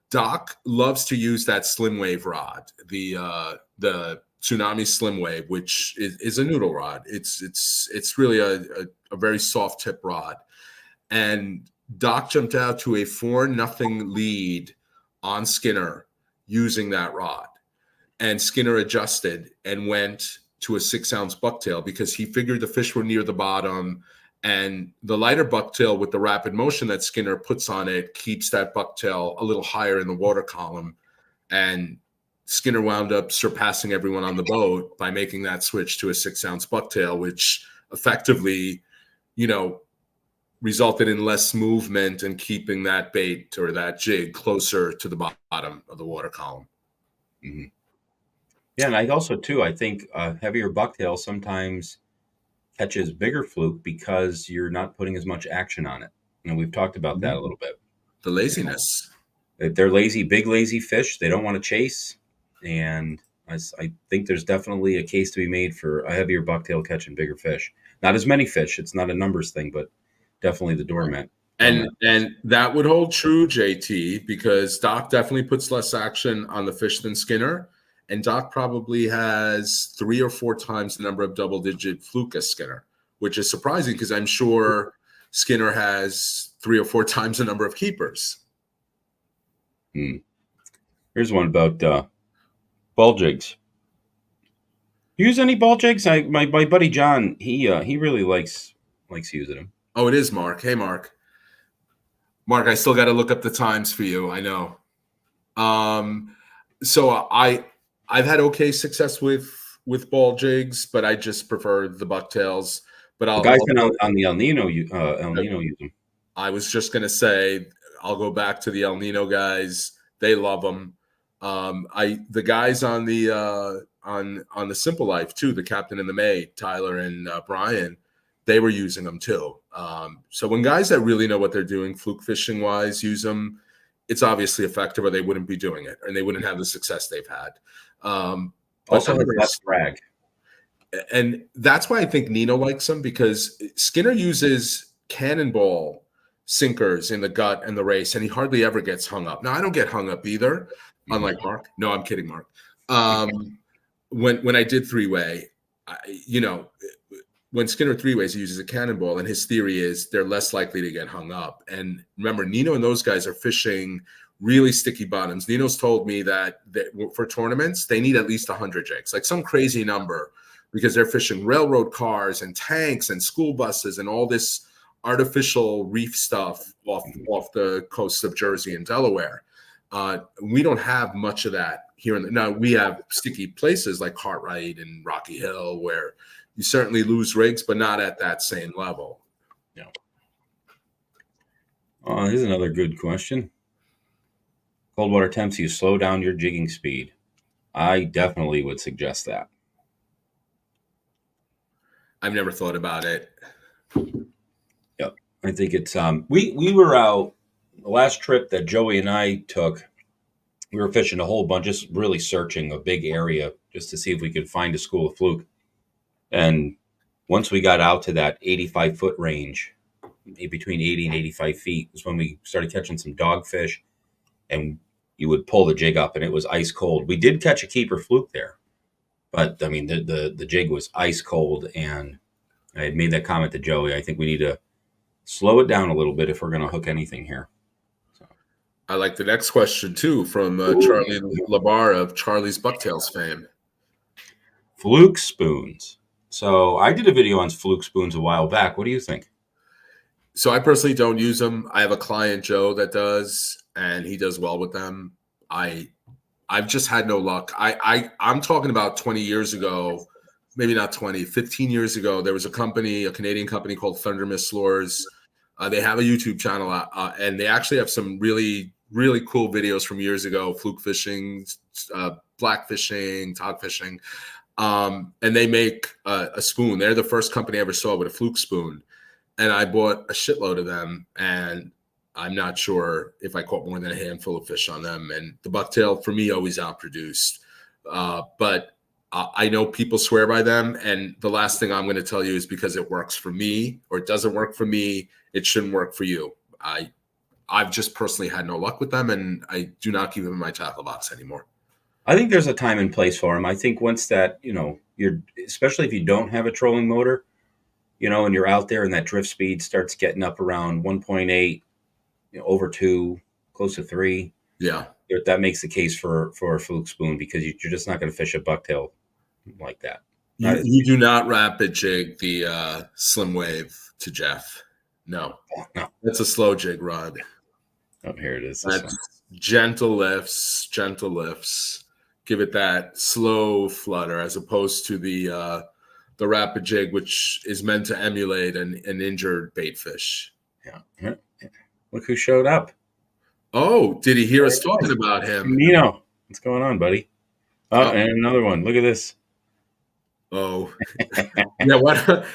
Doc loves to use that Slim Wave rod, the Tsunami Slim Wave, which is a noodle rod. It's really a very soft tip rod. And Doc jumped out to a 4-0 lead on Skinner using that rod. And Skinner adjusted and went to a 6-ounce bucktail because he figured the fish were near the bottom, and the lighter bucktail with the rapid motion that Skinner puts on it keeps that bucktail a little higher in the water column. And Skinner wound up surpassing everyone on the boat by making that switch to a 6-ounce bucktail, which effectively, resulted in less movement and keeping that bait or that jig closer to the bottom of the water column. Mm-hmm. Yeah, and I also, too, I think heavier bucktail sometimes catches bigger fluke because you're not putting as much action on it. We've talked about that a little bit. The laziness. They're lazy, big lazy fish. They don't want to chase. And I think there's definitely a case to be made for a heavier bucktail catching bigger fish. Not as many fish. It's not a numbers thing, but definitely the doormat. And that would hold true, JT, because Doc definitely puts less action on the fish than Skinner. And Doc probably has 3 or 4 times the number of double-digit fluke as Skinner, which is surprising because I'm sure Skinner has 3 or 4 times the number of keepers. Here's one about ball jigs. Use any ball jigs? My buddy John, he really likes using them. Oh, it is Mark. Hey, Mark. Mark, I still got to look up the times for you. I know. So I've had okay success with ball jigs, but I just prefer the bucktails. But the guys on the El Nino use them. I was just gonna say I'll go back to the El Nino guys. They love them. The guys on the Simple Life too, the Captain and the Mate, Tyler and Brian, they were using them too. So when guys that really know what they're doing, fluke fishing wise, use them, it's obviously effective, or they wouldn't be doing it, and they wouldn't have the success they've had. Also, has less drag, and that's why I think Nino likes them, because Skinner uses cannonball sinkers in the gut and the race, and he hardly ever gets hung up. Now, I don't get hung up either, unlike Mark. No, I'm kidding, Mark. When I did three-way, when Skinner three-ways, he uses a cannonball, and his theory is they're less likely to get hung up. And remember, Nino and those guys are fishing really sticky bottoms. Nino's told me that for tournaments, they need at least 100 jigs, like some crazy number, because they're fishing railroad cars and tanks and school buses and all this artificial reef stuff off the coasts of Jersey and Delaware. We don't have much of that here. Now, we have sticky places like Cartwright and Rocky Hill where you certainly lose rigs, but not at that same level. Yeah. Here's another good question. Cold water temps you slow down your jigging speed. I definitely would suggest that. I've never thought about it. Yep. I think it's we were out the last trip that Joey and I took. We were fishing a whole bunch, just really searching a big area just to see if we could find a school of fluke. And once we got out to that 85-foot range, between 80 and 85 feet, was when we started catching some dogfish. And you would pull the jig up, and it was ice cold. We did catch a keeper fluke there, but I mean the jig was ice cold. And I had made that comment to Joey. I think we need to slow it down a little bit if we're going to hook anything here. So. I like the next question too from Charlie Labar of Charlie's Bucktails fame. Fluke spoons. So I did a video on fluke spoons a while back. What do you think? So I personally don't use them. I have a client, Joe, that does, and he does well with them. I've just had no luck. I'm talking about 20 years ago, maybe not 20, 15 years ago. There was a company, a Canadian company called Thunder Mist Lures. They have a YouTube channel, and they actually have some really, really cool videos from years ago, fluke fishing, black fishing, tog fishing. And they make a spoon. They're the first company I ever saw with a fluke spoon. And I bought a shitload of them, and I'm not sure if I caught more than a handful of fish on them. And the bucktail, for me, always outproduced. But I know people swear by them, and the last thing I'm going to tell you is because it works for me or it doesn't work for me, it shouldn't work for you. I've just personally had no luck with them, and I do not keep them in my tackle box anymore. I think there's a time and place for them. I think once that, you're, especially if you don't have a trolling motor, and you're out there and that drift speed starts getting up around 1.8, over 2, close to 3. Yeah. That makes the case for a fluke spoon, because you're just not going to fish a bucktail like that. You do not rapid jig the Slim Wave to Jeff. No. That's a slow jig rod. Oh, here it is. That's gentle lifts. Give it that slow flutter as opposed to the rapid jig, which is meant to emulate an injured bait fish. Yeah. Look who showed up. Oh, did he hear us talking about him? Nino, what's going on, buddy? Oh, and another one. Look at this. Oh, yeah. What?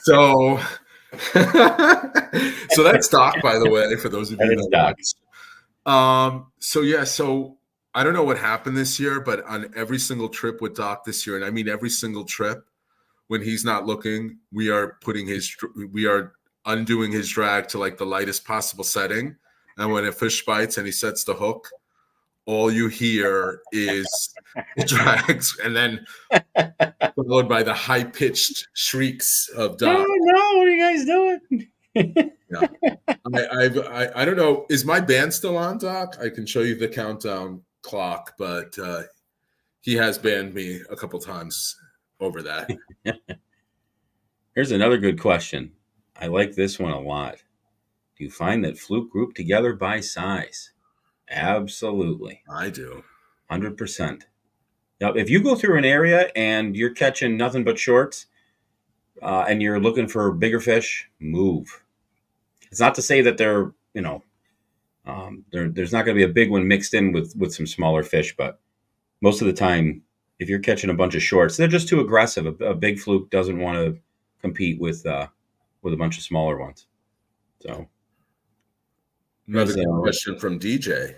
So that's Doc, by the way, for those of you that watch. So I don't know what happened this year, but on every single trip with Doc this year, and I mean every single trip, when he's not looking, we are undoing his drag to like the lightest possible setting. And when a fish bites and he sets the hook, all you hear is the drags, and then followed by the high-pitched shrieks of Doc. Oh no! What are you guys doing? Yeah. I don't know. Is my band still on, Doc? I can show you the countdown clock, but he has banned me a couple times over that. Here's another good question. I like this one a lot. Do you find that fluke group together by size? Absolutely. I do. 100%. Now, if you go through an area and you're catching nothing but shorts and you're looking for bigger fish, move. It's not to say that there's not going to be a big one mixed in with some smaller fish, but most of the time, if you're catching a bunch of shorts, they're just too aggressive. A big fluke doesn't want to compete with a bunch of smaller ones. So another question from DJ.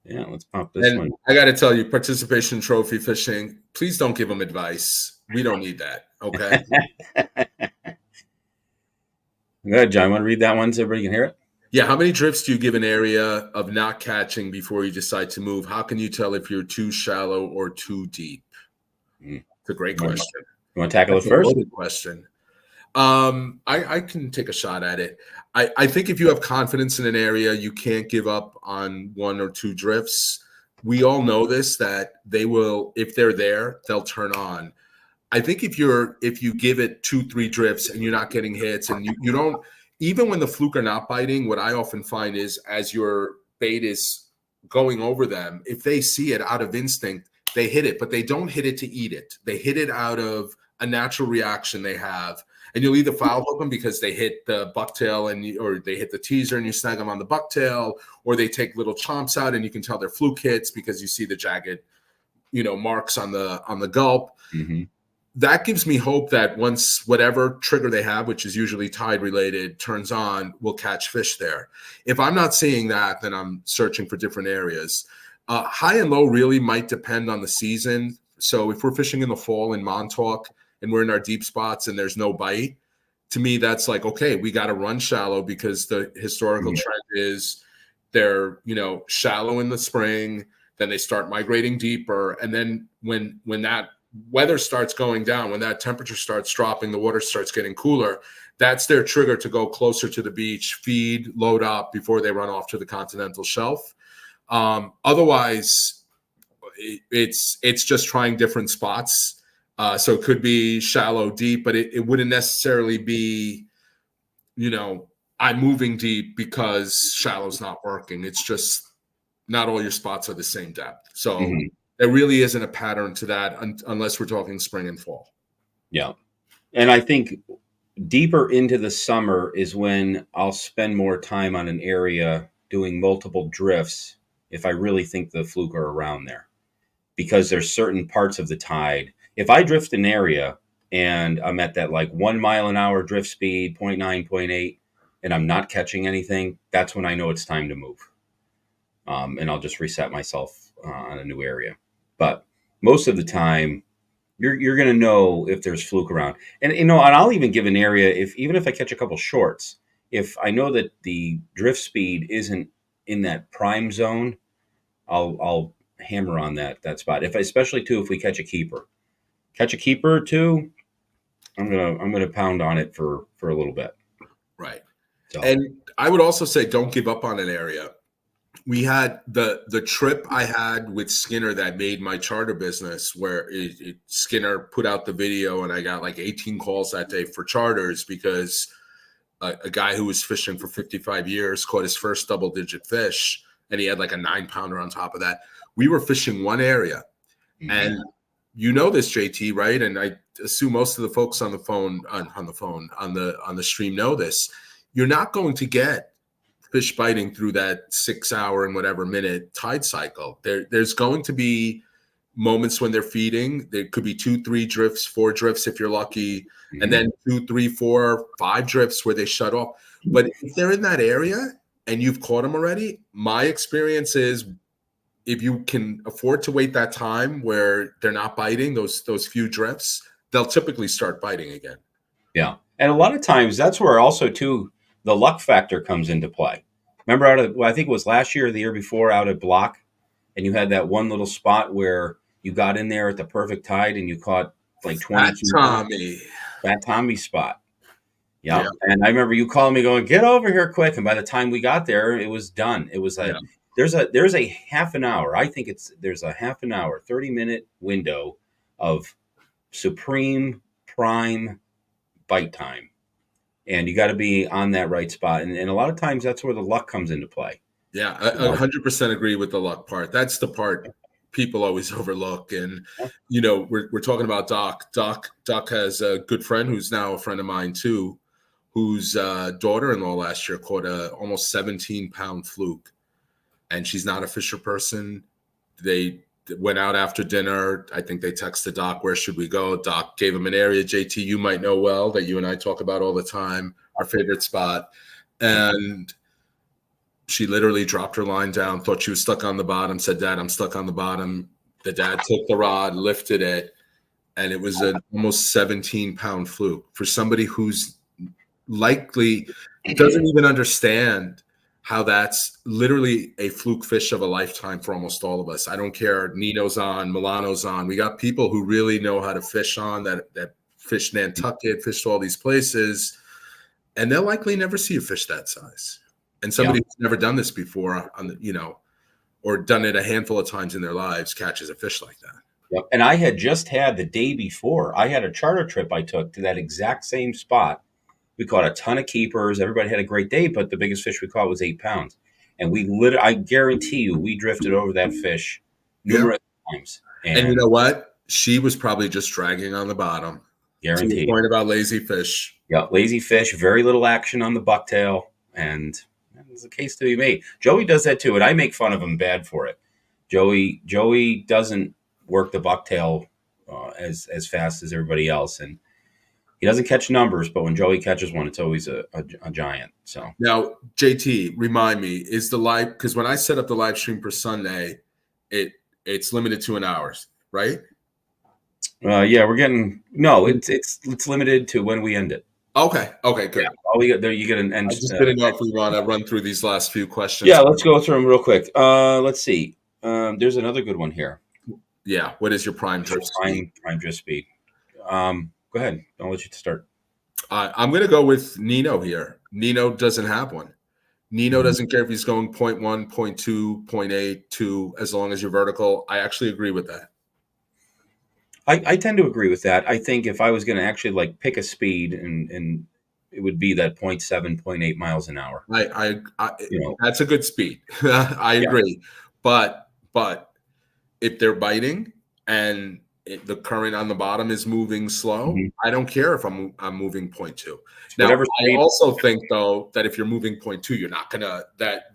Yeah, let's pop this one. I got to tell you, participation trophy fishing, please don't give them advice. We don't need that. Okay. Go ahead, John. Want to read that one so everybody can hear it? Yeah. How many drifts do you give an area of not catching before you decide to move? How can you tell if you're too shallow or too deep? It's a great question. You want to tackle it first? Loaded question. I can take a shot at it. I think if you have confidence in an area, you can't give up on 1 or 2 drifts. We all know this, that they will, if they're there, they'll turn on. I think if you give it 2-3 drifts and you're not getting hits, and you don't, even when the fluke are not biting, what I often find is as your bait is going over them, if they see it out of instinct, they hit it, but they don't hit it to eat it. They hit it out of a natural reaction they have. And you'll either foul hook them because they hit the bucktail or they hit the teaser and you snag them on the bucktail, or they take little chomps out and you can tell they're fluke hits because you see the jagged, marks on the gulp. Mm-hmm. that gives me hope that once whatever trigger they have, which is usually tide related, turns on, we'll catch fish there. If I'm not seeing that, then I'm searching for different areas. High and low really might depend on the season. So if we're fishing in the fall in Montauk and we're in our deep spots and there's no bite, to me, that's like, okay, we got to run shallow, because the historical trend is they're, shallow in the spring, then they start migrating deeper. And then when that weather starts going down, when that temperature starts dropping, the water starts getting cooler, that's their trigger to go closer to the beach, feed, load up before they run off to the continental shelf. Otherwise, it's just trying different spots. So it could be shallow, deep, but it wouldn't necessarily be, I'm moving deep because shallow's not working. It's just not all your spots are the same depth. So there really isn't a pattern to that unless we're talking spring and fall. Yeah. And I think deeper into the summer is when I'll spend more time on an area doing multiple drifts if I really think the fluke are around there. Because there's certain parts of the tide. If I drift an area and I'm at that like 1 mile an hour drift speed, 0.9, 0.8, and I'm not catching anything, that's when I know it's time to move. And I'll just reset myself on a new area. But most of the time, you're going to know if there's fluke around. And, and I'll even give an area, even if I catch a couple shorts, if I know that the drift speed isn't in that prime zone, I'll hammer on that spot. Especially too, if we catch a keeper or two, I'm gonna pound on it for a little bit. Right. So. And I would also say, don't give up on an area. We had the trip I had with Skinner that made my charter business, where Skinner put out the video, and I got like 18 calls that day for charters because a guy who was fishing for 55 years caught his first double-digit fish, and he had like a 9-pounder on top of that. We were fishing one area, and you know this, JT, right? And I assume most of the folks on the phone, on the stream know this. You're not going to get fish biting through that 6 hour and whatever minute tide cycle. There's going to be moments when they're feeding. There could be 2, 3 drifts, 4 drifts if you're lucky, and then 2, 3, 4, 5 drifts where they shut off. But if they're in that area and you've caught them already, my experience is, if you can afford to wait that time where they're not biting, those few drifts, they'll typically start biting again. Yeah. And a lot of times that's where also too the luck factor comes into play. Remember I think it was last year or the year before out at Block, and you had that one little spot where you got in there at the perfect tide and you caught like 20 Fat Tommy spot. Yeah. And I remember you calling me going, "Get over here quick." And by the time we got there, it was done. It was there's a half an hour. I think there's a half an hour, 30-minute window of supreme prime bite time. And you got to be on that right spot. And a lot of times that's where the luck comes into play. Yeah, I 100% agree with the luck part. That's the part people always overlook. And, we're talking about Doc. Doc has a good friend who's now a friend of mine too, whose daughter-in-law last year caught a almost 17-pound fluke. And she's not a fisher person. They went out after dinner. I think they texted Doc, "Where should we go?" Doc gave him an area, JT, you might know well, that you and I talk about all the time, our favorite spot. And she literally dropped her line down, thought she was stuck on the bottom, said, "Dad, I'm stuck on the bottom." The dad took the rod, lifted it, and it was an almost 17-pound fluke. For somebody who's likely doesn't even understand how that's literally a fluke fish of a lifetime for almost all of us. I don't care. Nino's on, Milano's on. We got people who really know how to fish on that fished Nantucket, fished all these places, and they'll likely never see a fish that size. And somebody who's never done this before, or done it a handful of times in their lives, catches a fish like that. Yep. And I had just had the day before, I had a charter trip I took to that exact same spot. We caught a ton of keepers. Everybody had a great day, but the biggest fish we caught was 8 pounds. And I guarantee you, we drifted over that fish numerous times. And you know what? She was probably just dragging on the bottom. Guaranteed. To the point about lazy fish. Yeah, lazy fish, very little action on the bucktail, and there's a case to be made. Joey does that too, and I make fun of him bad for it. Joey doesn't work the bucktail as fast as everybody else, and he doesn't catch numbers, but when Joey catches one, it's always a giant. So now, JT, remind me, is the live, because when I set up the live stream for Sunday, it's limited to an hour, right? yeah, we're getting it's limited to when we end it. Okay, good. Yeah, all we get there, you get an end. I just didn't know if we want to run through these last few questions. Yeah, let's go through them real quick. Let's see. There's another good one here. Yeah, what is your prime drift speed? Prime drift speed. Go ahead. I'll let you start. I'm going to go with Nino here. Nino doesn't have one. Nino doesn't care if he's going 0.1, 0.2, 0.8, 2, as long as you're vertical. I actually agree with that. I tend to agree with that. I think if I was going to actually like pick a speed, and it would be that 0.7, 0.8 miles an hour. That's a good speed. I agree. But if they're biting and the current on the bottom is moving slow, I don't care if I'm moving 0.2. Now, I also think though that if you're moving 0.2,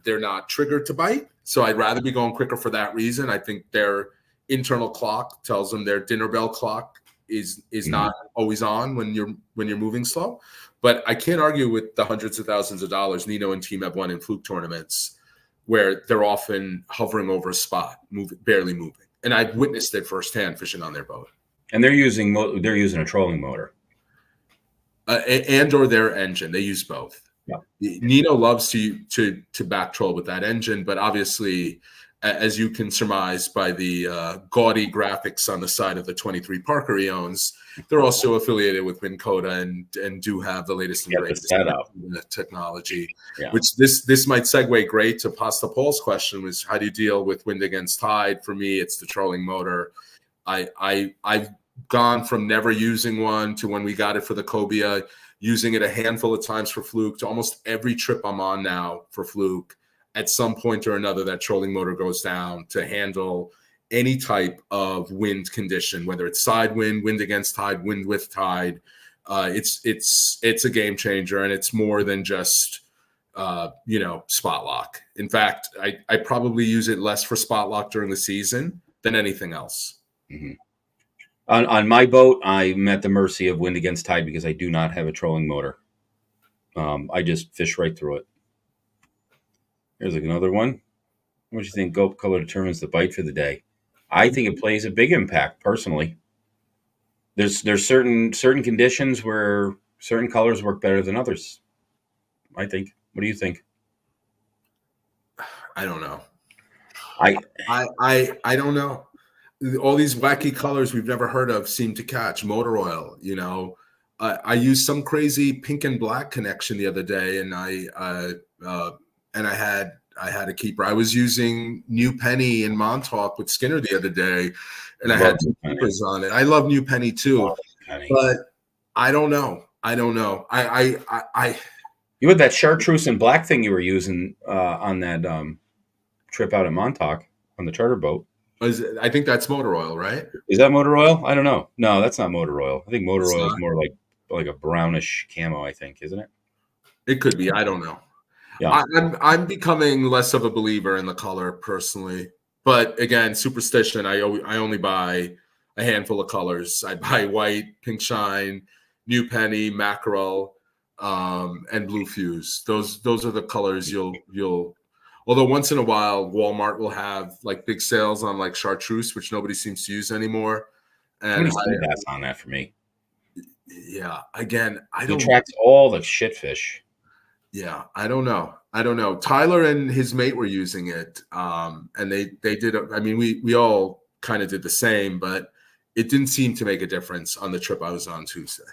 they're not triggered to bite. So I'd rather be going quicker for that reason. I think their internal clock tells them their dinner bell clock is not always on when you're moving slow. But I can't argue with the hundreds of thousands of dollars Nino and team have won in Fluke tournaments, where they're often hovering over a spot, barely moving. And I've witnessed it firsthand fishing on their boat. And they're using a trolling motor, and or their engine. They use both. Yeah. Nino loves to back troll with that engine, but obviously, as you can surmise by the gaudy graphics on the side of the 23 Parker he owns, they're also affiliated with Minn Kota and do have the latest and greatest technology. Yeah. Which this might segue great to Pasta Paul's question, was how do you deal with wind against tide? For me, it's the trolling motor. I've gone from never using one to, when we got it for the cobia, using it a handful of times for Fluke, to almost every trip I'm on now for Fluke. At some point or another, that trolling motor goes down to handle any type of wind condition, whether it's side wind, wind against tide, wind with tide. It's a game changer, and it's more than just spot lock. In fact, I probably use it less for spot lock during the season than anything else. Mm-hmm. On my boat, I'm at the mercy of wind against tide because I do not have a trolling motor. I just fish right through it. Here's another one. What do you think? Gulp color determines the bite for the day. I think it plays a big impact personally. There's certain conditions where certain colors work better than others, I think. What do you think? I don't know. I don't know. All these wacky colors we've never heard of seem to catch. Motor oil, I used some crazy pink and black connection the other day, and I had a keeper. I was using New Penny in Montauk with Skinner the other day, and I had two keepers on it. I love New Penny too, but I don't know. You had that chartreuse and black thing you were using on that trip out at Montauk on the charter boat. I think that's motor oil, right? Is that motor oil? I don't know. No, that's not motor oil. I think motor oil is more like a brownish camo, I think, isn't it? It could be. I don't know. Yeah. I'm becoming less of a believer in the color personally, but again, superstition. I only buy a handful of colors. I buy white, pink shine, New Penny, mackerel, and blue fuse. Those are the colors you'll. Although once in a while, Walmart will have like big sales on like chartreuse, which nobody seems to use anymore. And that's on that for me. Yeah. Again, I don't. It attracts all the shitfish. Yeah, I don't know. Tyler and his mate were using it, and they did. I mean, we all kind of did the same, but it didn't seem to make a difference on the trip I was on Tuesday.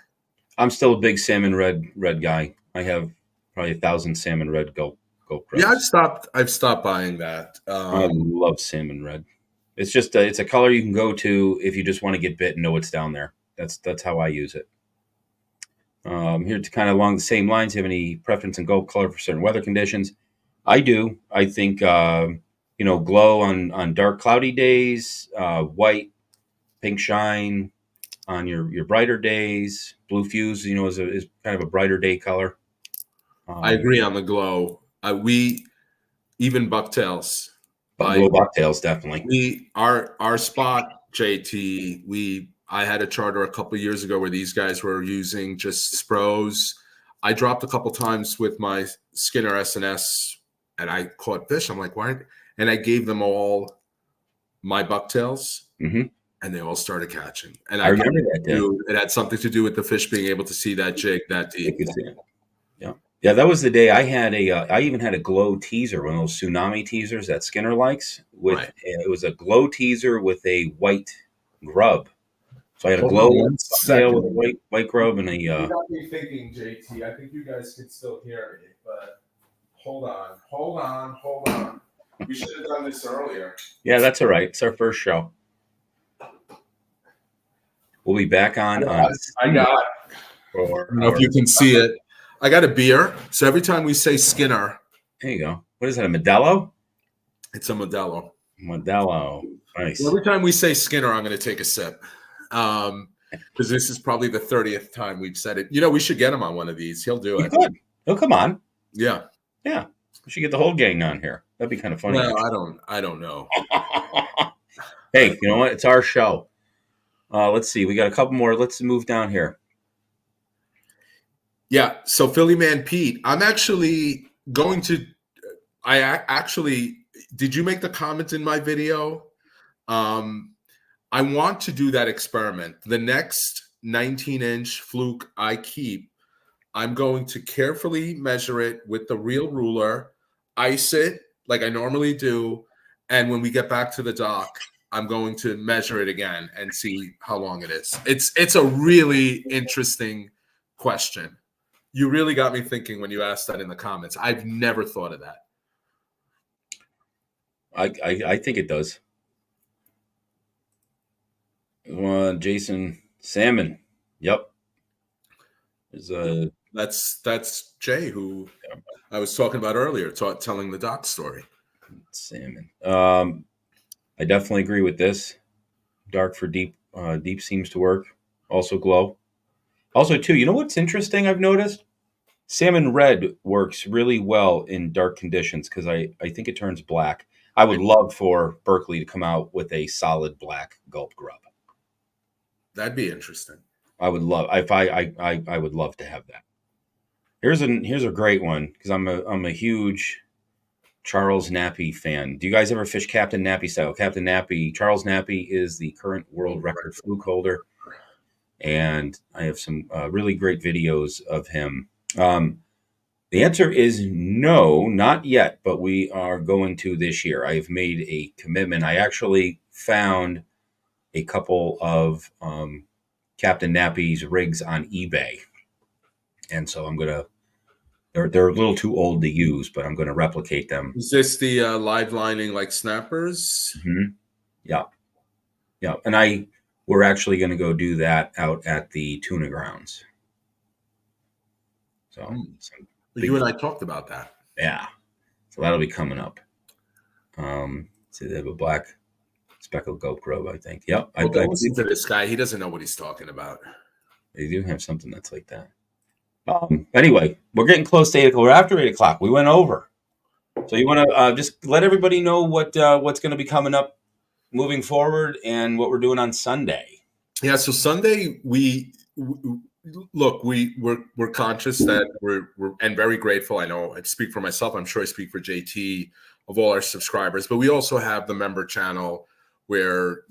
I'm still a big salmon red guy. I have probably 1,000 salmon red gulp. Yeah, I've stopped buying that. I love salmon red. It's just it's a color you can go to if you just want to get bit and know what's down there. That's how I use it. Here to kind of along the same lines, you have any preference in gulp color for certain weather conditions? I do. I think glow on dark cloudy days, white, pink shine on your brighter days. Blue fuse, is kind of a brighter day color. I agree on the glow. We even bucktails. Bucktails definitely. Our spot, JT. I had a charter a couple of years ago where these guys were using just Spros. I dropped a couple times with my Skinner SNS and I caught fish. I'm like, why? And I gave them all my bucktails and they all started catching. And I remember that day. It had something to do with the fish being able to see that jig that deep. Yeah. Yeah, that was the day I had I even had a glow teaser, one of those tsunami teasers that Skinner likes. It was a glow teaser with a white grub. So I had a glow tail with a white grub and a. You got me thinking, JT. I think you guys can still hear me, but hold on. We should have done this earlier. Yeah, that's all right. It's our first show. We'll be back on. I got. I don't know if you can see it. I got a beer. So every time we say Skinner, there you go. What is that? A Modelo? It's a Modelo. Modelo. Nice. Every time we say Skinner, I'm going to take a sip. Because this is probably the 30th time we've said it. You know, we should get him on one of these. He'll do it. He'll come on. Yeah. Yeah. We should get the whole gang on here. That'd be kind of funny. Well, I don't know. Hey, you know what? It's our show. Let's see. We got a couple more. Let's move down here. Yeah. So Philly Man Pete, I'm actually going to. Did you make the comment in my video? I want to do that experiment. The next 19-inch Fluke I keep, I'm going to carefully measure it with the real ruler, ice it like I normally do, and when we get back to the dock, I'm going to measure it again and see how long it is. It's a really interesting question. You really got me thinking when you asked that in the comments. I've never thought of that. I think it does. Jason Salmon. Yep. That's Jay, who I was talking about earlier, telling the doc story. Salmon. I definitely agree with this. Dark for deep. Deep seems to work. Also glow. Also, too, you know what's interesting I've noticed? Salmon red works really well in dark conditions because I think it turns black. I would love for Berkeley to come out with a solid black gulp grub. That'd be interesting. I would love I would love to have that. Here's a great one because I'm a huge Charles Nappy fan. Do you guys ever fish Captain Nappy style? Captain Nappy, Charles Nappy is the current world record fluke holder, and I have some really great videos of him. The answer is no, not yet, but we are going to this year. I've made a commitment. I actually found a couple of Captain Nappy's rigs on eBay, and so I'm gonna. They're a little too old to use, but I'm going to replicate them. Is this the live lining like snappers? Mm-hmm. Yeah, yeah. And we're actually going to go do that out at the Tuna grounds. So you and I talked about that. Yeah, so that'll be coming up. So they have a black speckled gulp grub, I think. Yep. Well, don't listen to this guy. He doesn't know what he's talking about. They do have something that's like that. Anyway, we're getting close to 8 o'clock. We're after 8 o'clock. We went over. So you want to just let everybody know what's going to be coming up moving forward and what we're doing on Sunday. Yeah. So Sunday, we're conscious that we're and very grateful. I know I speak for myself. I'm sure I speak for JT of all our subscribers, but we also have the member channel where,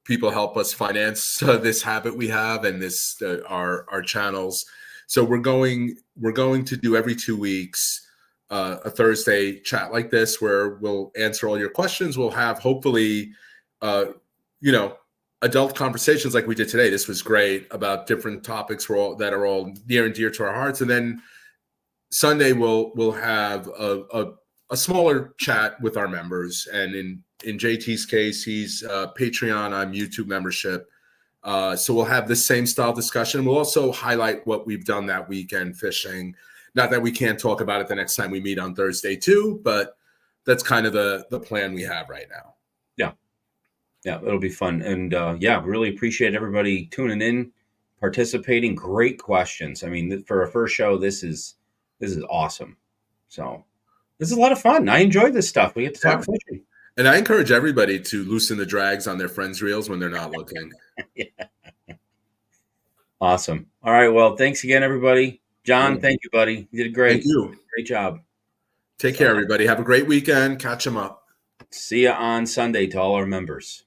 people help us finance this habit we have and this our channels. So we're going to do every 2 weeks a Thursday chat like this where we'll answer all your questions. We'll have hopefully adult conversations like we did today. This was great about different topics that are all near and dear to our hearts. And then Sunday we'll have a smaller chat with our members. And in JT's case, he's Patreon, I'm YouTube membership. So we'll have the same style discussion. We'll also highlight what we've done that weekend fishing. Not that we can't talk about it the next time we meet on Thursday too, but that's kind of the plan we have right now. Yeah, it'll be fun. And really appreciate everybody tuning in, participating. Great questions. I mean, for a first show, this is awesome. So this is a lot of fun. I enjoy this stuff. We get to talk fishing. And I encourage everybody to loosen the drags on their friends' reels when they're not looking. Yeah. Awesome. All right. Well, thanks again, everybody. John, thank you, buddy. You did Thank great. you. Great job. Take care, everybody. Have a great weekend. Catch them up. See you on Sunday to all our members.